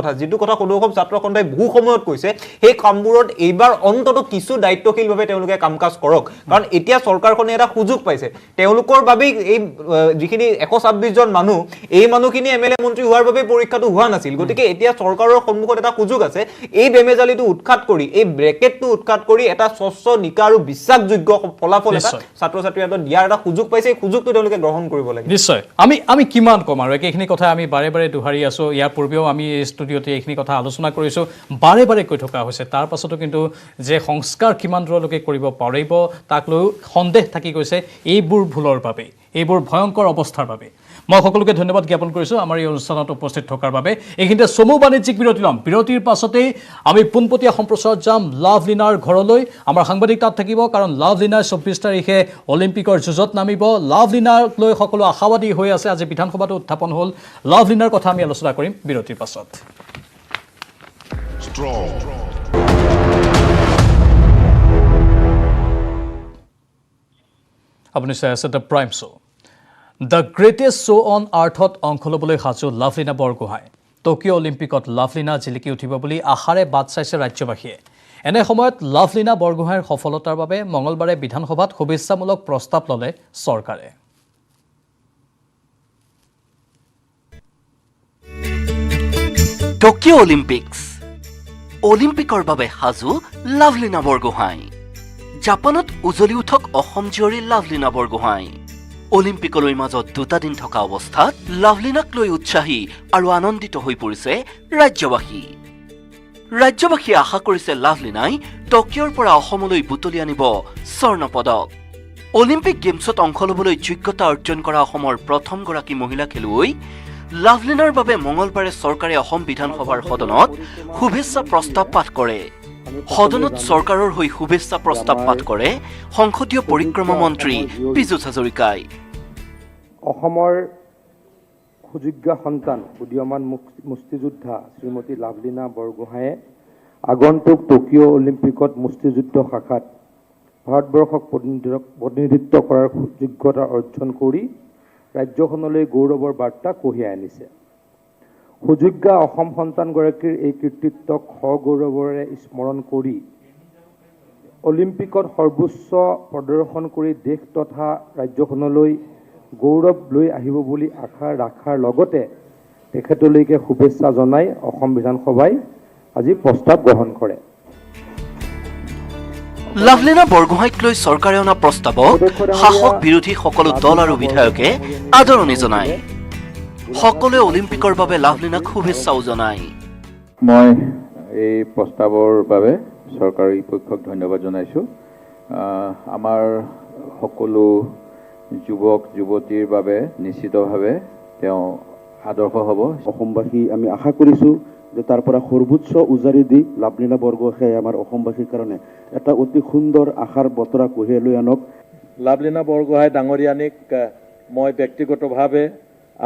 কথা সদৌ অসম ছাত্ৰ সন্থাই বহু সময়ত কৈছে, সেই কামবোৰত এইবাৰ অন্তত কিছু দায়িত্বশীলভাৱে তেওঁলোকে কাম কাজ কৰক, কাৰণ এতিয়া চৰকাৰখনে এটা সুযোগ পাইছে। তেওঁলোকৰ বাবেই এই যিখিনি 126 জন মানুহ, এই মানুহখিনি এমএলএ মন্ত্ৰী হোৱাৰ বাবে পৰীক্ষাটো হোৱা নাছিল। গতিকে এতিয়া চৰকাৰৰ সন্মুখত এটা সুযোগ আছে, এই বেমেজালিটো উৎখাত কৰি, এই ব্ৰেকেটটো উৎখাত কৰি এটা স্বচ্ছ নিকা আৰু বিশ্বাসযোগ্য ফলাফল এটা ছাত্ৰ ছাত্ৰীৰ হাতত দিয়াৰ এটা সুযোগ পাইছে। এই সুযোগটো তেওঁলোকে গ্ৰহণ কৰিব লাগে। নিশ্চয় আমি কিমান কম আৰু একেখিনি কথা আমি বাৰে বাৰে দোহাৰি আছো। ইয়াৰ পূৰ্বেও আমি এই ষ্টুডিঅ'তে এইখিনি কথা আলোচনা কৰিছোঁ, বাৰে বাৰে কৈ থকা হৈছে। তাৰ পাছতো কিন্তু যে সংস্কাৰ কিমান দূৰলৈকে কৰিব পাৰিব তাক লৈ সন্দেহ থাকি গৈছে, এইবোৰ ভুলৰ বাবে, এইবোৰ ভয়ংকৰ অৱস্থাৰ বাবে। মই সকলোকে ধন্যবাদ জ্ঞাপন কৰিছোঁ আমাৰ এই অনুষ্ঠানত উপস্থিত থকাৰ বাবে। এইখিনিতে চমু বাণিজ্যিক বিৰতি ল'ম। বিৰতিৰ পাছতেই আমি পোনপটীয়া সম্প্ৰচাৰত যাম লাভলীনাৰ ঘৰলৈ। আমাৰ সাংবাদিক তাত থাকিব, কাৰণ লাভলীনাই 24 তাৰিখে অলিম্পিকৰ যুঁজত নামিব। লাভলীনাক লৈ সকলো আশাবাদী হৈ আছে। আজি বিধানসভাতো উত্থাপন হ'ল। লাভলীনাৰ কথা আমি আলোচনা কৰিম বিৰতিৰ পাছত। Strong. আপুনি চাই আছে the prime show'. The greatest show' on আৰ্থত অংশ ল'বলৈ সাজু লাভলীনা বৰগোহাঁই। টকিঅ' অলিম্পিকত লাভলীনা জিলিকি উঠিব বুলি আশাৰে বাট চাইছে ৰাজ্যবাসীয়ে। এনে সময়ত লাভলীনা বৰগোহাঁইৰ সফলতাৰ বাবে মঙলবাৰে বিধানসভাত শুভেচ্ছামূলক প্ৰস্তাৱ ল'লে চৰকাৰে। টকিঅ' অলিম্পিকৰ বাবে সাজু লাভলীনা বৰগোহাঁই। জাপানত উজলি উঠক অসম জীয়ৰী লাভলীনা বৰগোহাঁই। অলিম্পিকলৈ মাজত 2টা দিন থকা অৱস্থাত লাভলীনাক লৈ উৎসাহী আৰু আনন্দিত হৈ পৰিছে ৰাজ্যবাসী। ৰাজ্যবাসীয়ে আশা কৰিছে লাভলীনাই টকিঅ'ৰ পৰা অসমলৈ বুটলি আনিব স্বৰ্ণ পদক। অলিম্পিক গেমছত অংশ ল'বলৈ যোগ্যতা অৰ্জন কৰা অসমৰ প্ৰথমগৰাকী মহিলা খেলুৱৈ লাভলীনাৰ বাবে মঙলবাৰে চৰকাৰে অসম বিধানসভাৰ সদনত শুভেচ্ছা প্ৰস্তাৱ পাঠ কৰে। সদনত চৰকাৰৰ হৈ শুভেচ্ছা প্ৰস্তাৱ পাঠ কৰে সংসদীয় পৰিক্ৰমা মন্ত্ৰী পীযুষ হাজৰিকাই। অসমৰ সুযোগ্য সন্তান উদীয়মান মুষ্টিযোদ্ধা শ্ৰীমতী লাভলীনা বৰগোহাঁয়ে আগন্তুক টকিঅ' অলিম্পিকত মুষ্টিযুদ্ধ শাখাত ভাৰতবৰ্ষক প্ৰতিনিধিত্ব কৰাৰ যোগ্যতা অৰ্জন কৰি ৰাজ্যখনলৈ গৌৰৱৰ বাৰ্তা কঢ়িয়াই আনিছে। সুযোগ্য অসম সন্তানগৰাকীৰ এই কৃতিত্বক সগৌৰৱেৰে স্মৰণ কৰি অলিম্পিকত সৰ্বোচ্চ প্ৰদৰ্শন কৰি দেশ তথা ৰাজ্যখনলৈ গৌৰৱ লৈ আহিব বুলি আশা ৰখাৰ লগতে তেখেতলৈকে শুভেচ্ছা জনাই অসম বিধানসভাই আজি প্ৰস্তাৱ গ্ৰহণ কৰে। লাভলীনা বৰগোহাঁইক লৈ চৰকাৰে অনা প্ৰস্তাৱক শাসক বিৰোধী সকলো দল আৰু বিধায়কে আদৰণি জনায়। সকলোৱে অলিম্পিকৰ বাবে লাভলীনাক শুভেচ্ছাও জনায়। মই এই প্ৰস্তাৱৰ বাবে চৰকাৰী পক্ষক ধন্যবাদ জনাইছোঁ। আমাৰ সকলো যুৱক যুৱতীৰ বাবে নিশ্চিতভাৱে তেওঁ আদৰ্শ হ'ব। অসমবাসী আমি আশা কৰিছোঁ যে তাৰ পৰা সৰ্বোচ্চ উজাৰি দি লাভলীনা বৰগোহাঁই আমাৰ অসমবাসীৰ কাৰণে এটা অতি সুন্দৰ আশাৰ বতৰা কঢ়িয়াই লৈ আনক। লাভলীনা বৰগোহাঁই ডাঙৰীয়ানীক মই ব্যক্তিগতভাৱে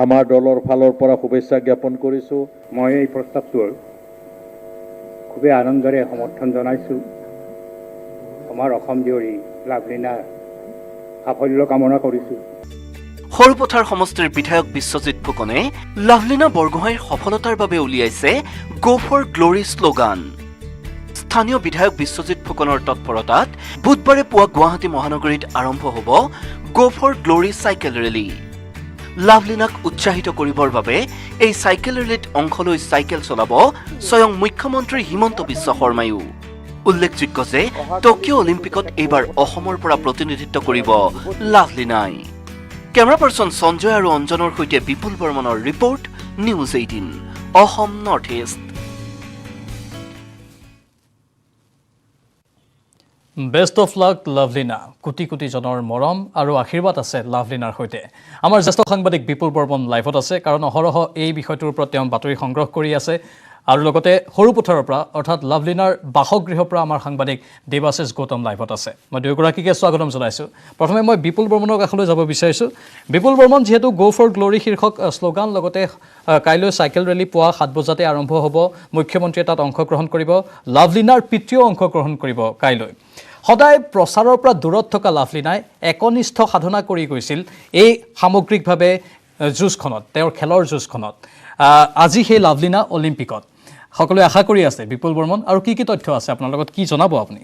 আমাৰ দলৰ ফালৰ পৰা শুভেচ্ছা জ্ঞাপন কৰিছোঁ। মই এই প্ৰস্তাৱটোৰ খুবেই আনন্দৰে সমৰ্থন জনাইছোঁ। আমাৰ অসম জীয়ৰী লাভলীনাৰ সাফল্য কামনা কৰিছোঁ। সৰুপথাৰ সমষ্টিৰ বিধায়ক বিশ্বজিৎ ফুকনে লাভলীনা বৰগোহাঁইৰ সফলতাৰ বাবে উলিয়াইছে গো ফৰ গ্ল'ৰী শ্লোগান। স্থানীয় বিধায়ক বিশ্বজিৎ ফুকনৰ তৎপৰতাত বুধবাৰে পুৱা গুৱাহাটী মহানগৰীত আৰম্ভ হ'ব গো ফৰ গ্ল'ৰী চাইকেল ৰেলী। লাভলীনাক উৎসাহিত কৰিবৰ বাবে এই চাইকেল ৰেলীত অংশ লৈ চাইকেল চলাব স্বয়ং মুখ্যমন্ত্ৰী হিমন্ত বিশ্ব শৰ্মায়ো। উল্লেখযোগ্য যে টকিঅ' অলিম্পিকত এইবাৰ অসমৰ পৰা প্ৰতিনিধিত্ব কৰিব লাভলীনাই। কেমেৰা পাৰ্চন সঞ্জয় আৰু অঞ্জনৰ সৈতে বিপুল বৰ্মনৰ report, news 18 Assam north east. Best of luck Lovlina. Crore crore জনৰ মৰম আৰু আশীৰ্বাদ আছে লাভলীনাৰ সৈতে। আমাৰ জ্যেষ্ঠ সাংবাদিক বিপুল বৰ্মন লাইভত আছে, কাৰণ অহৰহ এই বিষয়টোৰ ওপৰত তেওঁ বাতৰি সংগ্ৰহ কৰি আছে। আৰু লগতে সৰুপথাৰৰ পৰা অৰ্থাৎ লাভলিনাৰ বাসগৃহৰ পৰা আমাৰ সাংবাদিক দেৱাশিষ গৌতম লাইভত আছে মই দুয়োগৰাকীকে স্বাগতম জনাইছোঁ প্ৰথমে মই বিপুল বৰ্মনৰ কাষলৈ যাব বিচাৰিছোঁ বিপুল বৰ্মন যিহেতু গো ফৰ গ্ল'ৰী শীৰ্ষক শ্লোগান লগতে কাইলৈ চাইকেল ৰেলী পুৱা 7 বজাতে আৰম্ভ হ'ব মুখ্যমন্ত্ৰীয়ে তাত অংশগ্ৰহণ কৰিব লাভলিনাৰ পিতৃও অংশগ্ৰহণ কৰিব কাইলৈ সদায় প্ৰচাৰৰ পৰা দূৰত থকা লাভলিনাই একনিষ্ঠ সাধনা কৰি গৈছিল এই সামগ্ৰিকভাৱে যুঁজখনত তেওঁৰ খেলৰ যুঁজখনত আজি সেই লাভলিনা অলিম্পিকত সকলোৱে আশা কৰি আছে বিপুল বৰ্মন আৰু কি তথ্য আছে আপোনাৰ লগত কি জনাব আপুনি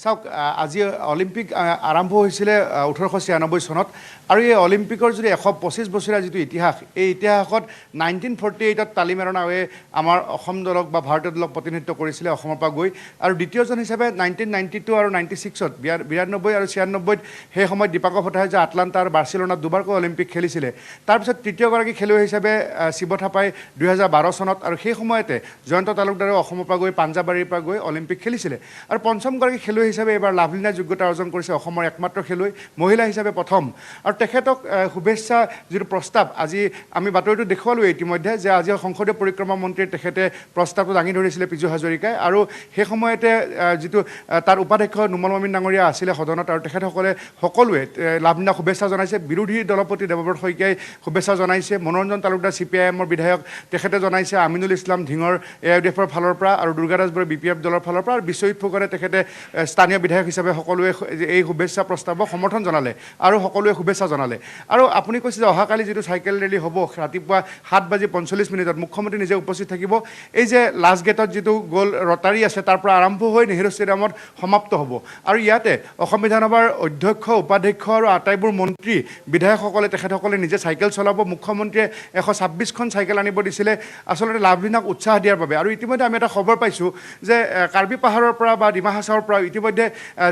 চাওক আজি অলিম্পিক আৰম্ভ হৈছিলে 1896 চনত আৰু এই অলিম্পিকৰ যদি 125 বছৰীয়া যিটো ইতিহাস এই ইতিহাসত 1948ত তালিমেৰণাৱে আমাৰ অসম দলক বা ভাৰতীয় দলক প্ৰতিনিধিত্ব কৰিছিলে অসমৰ পৰা গৈ আৰু দ্বিতীয়জন হিচাপে 1992 আৰু 96ত 92 আৰু 96ত সেই সময়ত দীপাকৰ ভট্টাচাৰ্য যে আটলাণ্টা আৰু বাৰ্চিলোনাত দুবাৰকৈ অলিম্পিক খেলিছিলে তাৰপিছত তৃতীয়গৰাকী খেলুৱৈ হিচাপে শিৱ থাপাই 2012 চনত আৰু সেই সময়তে জয়ন্ত তালুকদাৰেও অসমৰ পৰা গৈ পাঞ্জাবাৰীৰ পৰা গৈ অলিম্পিক খেলিছিলে আৰু পঞ্চমগৰাকী খেলুৱৈ হিচাপে এবাৰ লাভলিনা যোগ্যতা অৰ্জন কৰিছে অসমৰ একমাত্ৰ খেলুৱৈ মহিলা হিচাপে প্ৰথম আৰু তেখেতক শুভেচ্ছা যিটো প্ৰস্তাৱ আজি আমি বাতৰিটো দেখুৱালোঁ ইতিমধ্যে যে আজি সংসদীয় পৰিক্ৰমা মন্ত্ৰীয়ে তেখেতে প্ৰস্তাৱটো দাঙি ধৰিছিলে পীযু হাজৰিকাই আৰু সেই সময়তে যিটো তাৰ উপাধ্যক্ষ নুমল মমিন ডাঙৰীয়া আছিলে সদনত আৰু তেখেতসকলে সকলোৱে লাভলিনাক শুভেচ্ছা জনাইছে বিৰোধী দলপতি দেৱব্ৰত শইকীয়াই শুভেচ্ছা জনাইছে মনোৰঞ্জন তালুকদাৰ CPIMৰ বিধায়ক তেখেতে জনাইছে আমিনুল ইছলাম ধিঙৰ AIUDFৰ ফালৰ পৰা আৰু দুৰ্গাদাস বৰুৱা BPF দলৰ ফালৰ পৰা আৰু বিশ্বজিৎ ফুকনে তেখেতে স্থানীয় বিধায়ক হিচাপে সকলোৱে এই শুভেচ্ছা প্ৰস্তাৱক সমৰ্থন জনালে আৰু সকলোৱে শুভেচ্ছা জনালে আৰু আপুনি কৈছে যে অহাকালি যিটো চাইকেল ৰেলী হ'ব ৰাতিপুৱা 7:45 মুখ্যমন্ত্ৰী নিজে উপস্থিত থাকিব এই যে লাষ্ট গেটত যিটো গোল ৰটাৰী আছে তাৰ পৰা আৰম্ভ হৈ নেহেৰু ষ্টেডিয়ামত সমাপ্ত হ'ব আৰু ইয়াতে অসম বিধানসভাৰ অধ্যক্ষ উপাধ্যক্ষ আৰু আটাইবোৰ মন্ত্ৰী বিধায়কসকলে তেখেতসকলে নিজে চাইকেল চলাব মুখ্যমন্ত্ৰীয়ে 126খন চাইকেল আনিব দিছিলে আচলতে লাভলিনাক উৎসাহ দিয়াৰ বাবে আৰু ইতিমধ্যে আমি এটা খবৰ পাইছোঁ যে কাৰ্বি পাহাৰৰ পৰা বা ডিমা হাছাওৰ পৰা ইতিমধ্যে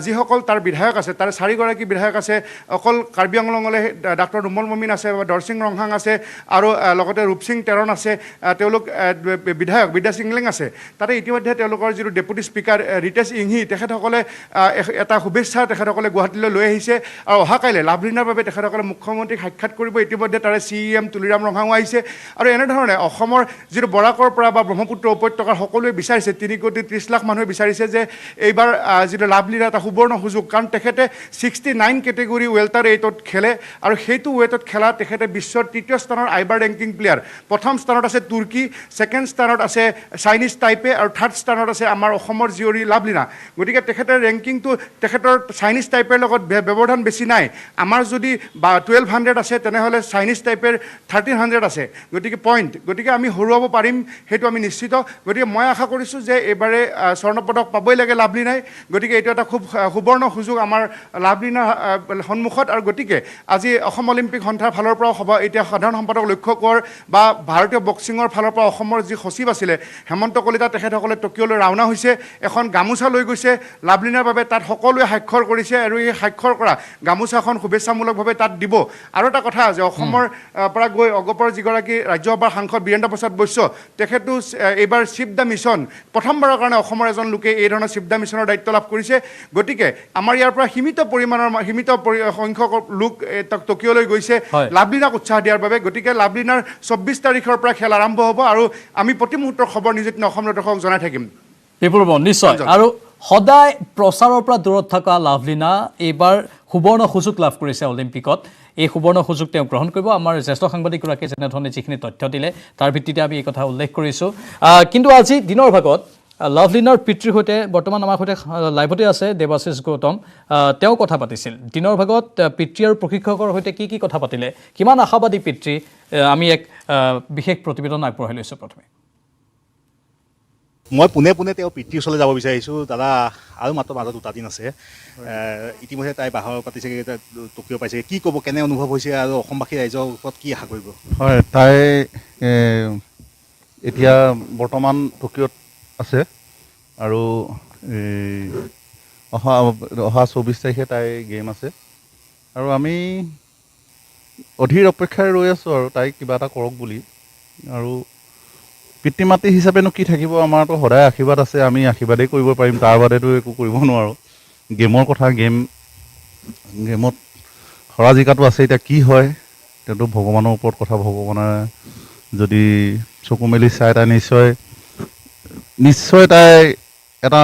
যিসকল তাৰ বিধায়ক আছে তাৰ 4গৰাকী বিধায়ক আছে অকল কাৰ্বি আংলঙলৈ ডাক্তৰ নুমল মমিন আছে দৰসিং ৰংহাং আছে আৰু লগতে ৰূপসিং তেৰণ আছে তেওঁলোক বিধায়ক বিদ্যা সিংলেং আছে তাতে ইতিমধ্যে তেওঁলোকৰ যিটো ডেপুটি স্পীকাৰ ৰিতেশ ইংহি তেখেতসকলে এটা শুভেচ্ছা তেখেতসকলে গুৱাহাটীলৈ লৈ আহিছে আৰু অহাকাইলৈ লাভলিনাৰ বাবে তেখেতসকলে মুখ্যমন্ত্ৰীক সাক্ষাৎ কৰিব ইতিমধ্যে তাৰে CEM তুলিৰাম ৰংহাঙো আহিছে আৰু এনেধৰণে অসমৰ যিটো বৰাকৰ পৰা বা ব্ৰহ্মপুত্ৰ উপত্যকাৰ সকলোৱে বিচাৰিছে 3,30,00,000 মানুহে বিচাৰিছে যে এইবাৰ যিটো লাভলিনা এটা সুবৰ্ণ সুযোগ কাৰণ তেখেতে 69 কেটেগৰী ৱেল্টাৰ 8ত খেলে আৰু সেইটো ৱেটত খেলা তেখেতে বিশ্বৰ 3য় স্থানৰ আইবাৰ ৰেংকিং প্লেয়াৰ প্ৰথম স্থানত আছে তুৰ্কী ছেকেণ্ড স্থানত আছে চাইনিজ টাইপে আৰু থাৰ্ড স্থানত আছে আমাৰ অসমৰ জীয়ৰী লাভলিনা গতিকে তেখেতৰ ৰেংকিংটো তেখেতৰ চাইনিজ টাইপেৰ লগত ব্যৱধান বেছি নাই আমাৰ যদি 1200 আছে তেনেহ'লে চাইনিজ টাইপেৰ 1300 আছে গতিকে পইণ্ট গতিকে আমি হৰুৱাব পাৰিম সেইটো আমি নিশ্চিত গতিকে মই আশা কৰিছোঁ যে এইবাৰে স্বৰ্ণ পদক পাবই লাগে লাভলিনাই গতিকে এইটো এটা খুব সুবৰ্ণ সুযোগ আমাৰ লাভলিনাৰ সন্মুখত আৰু গতিকে আজি অসম অলিম্পিক সন্থাৰ ফালৰ পৰাও এতিয়া সাধাৰণ সম্পাদক লক্ষ্য কোঁৱৰ বা ভাৰতীয় বক্সিঙৰ ফালৰ পৰা অসমৰ যি সচিব আছিলে হেমন্ত কলিতা তেখেতসকলে টকিঅ'লৈ ৰাওনা হৈছে এখন গামোচা লৈ গৈছে লাভলিনাৰ বাবে তাত সকলোৱে স্বাক্ষৰ কৰিছে আৰু এই স্বাক্ষৰ কৰা গামোচাখন শুভেচ্ছামূলকভাৱে তাত দিব আৰু এটা কথা যে অসমৰ পৰা গৈ অগপৰ যিগৰাকী ৰাজ্যসভাৰ সাংসদ বীৰেন্দ্ৰ প্ৰসাদ বৈশ্য তেখেতো এইবাৰ চিফ দ্য মিছন প্ৰথমবাৰৰ কাৰণে অসমৰ এজন লোকে এই ধৰণৰ চিফ দ্য মিছনৰ দায়িত্ব লাভ কৰিছে গতিকে আমাৰ ইয়াৰ পৰা সীমিত সংখ্যক লোক টকিঅ'লৈ গৈছে লাভলিনাক উৎসাহ দিয়াৰ বাবে গতিকে লাভলিনাৰ 24 তাৰিখৰ পৰা খেল আৰম্ভ হ'ব আৰু আমি প্ৰতি মুহূৰ্তৰ খবৰ নিজে অসম দৰ্শকক জনাই থাকিম বিপুল নিশ্চয় আৰু সদায় প্ৰচাৰৰ পৰা দূৰত থকা লাভলিনা এইবাৰ সুবৰ্ণ সুযোগ লাভ কৰিছে অলিম্পিকত এই সুবৰ্ণ সুযোগ তেওঁ গ্ৰহণ কৰিব আমাৰ জ্যেষ্ঠ সাংবাদিকগৰাকীয়ে যেনেধৰণে যিখিনি তথ্য দিলে তাৰ ভিত্তিতে আমি এই কথা উল্লেখ কৰিছোঁ কিন্তু আজি দিনৰ ভাগত লাভলিনাৰ পিতৃৰ সৈতে বৰ্তমান আমাৰ সৈতে লাইভতে আছে দেৱাশিষ গৌতম তেওঁ কথা পাতিছিল দিনৰ ভাগত পিতৃ আৰু প্ৰশিক্ষকৰ সৈতে কি কথা পাতিলে কিমান আশাবাদী পিতৃ আমি এক বিশেষ প্ৰতিবেদন আগবঢ়াই লৈছোঁ প্ৰথমে মই পোনে তেওঁ পিতৃৰ ওচৰলৈ যাব বিচাৰিছোঁ দাদা আৰু মাত্ৰ মাজত 2 দিন আছে ইতিমধ্যে তাই বাহৰ পাতিছেগৈ টকিঅ' পাইছেগৈ কি ক'ব কেনে অনুভৱ হৈছে আৰু অসমবাসী ৰাইজৰ ওপৰত কি আশা কৰিব হয় তাই এতিয়া বৰ্তমান টকিঅ'ত আছে আৰু অহা 24 তাৰিখে তাই গেম আছে আৰু আমি অধীৰ অপেক্ষাৰে ৰৈ আছোঁ আৰু তাই কিবা এটা কৰক বুলি আৰু পিতৃ মাতৃ হিচাপেনো কি থাকিব আমাৰতো সদায় আশীৰ্বাদ আছে আমি আশীৰ্বাদেই কৰিব পাৰিম তাৰ বাদেতো একো কৰিব নোৱাৰোঁ গেমৰ কথা গেমত হৰা জিকাটো আছে এতিয়া কি হয় তেওঁতো ভগৱানৰ ওপৰত কথা ভগৱানে যদি চকু মেলি চাই তাই নিশ্চয় তাই এটা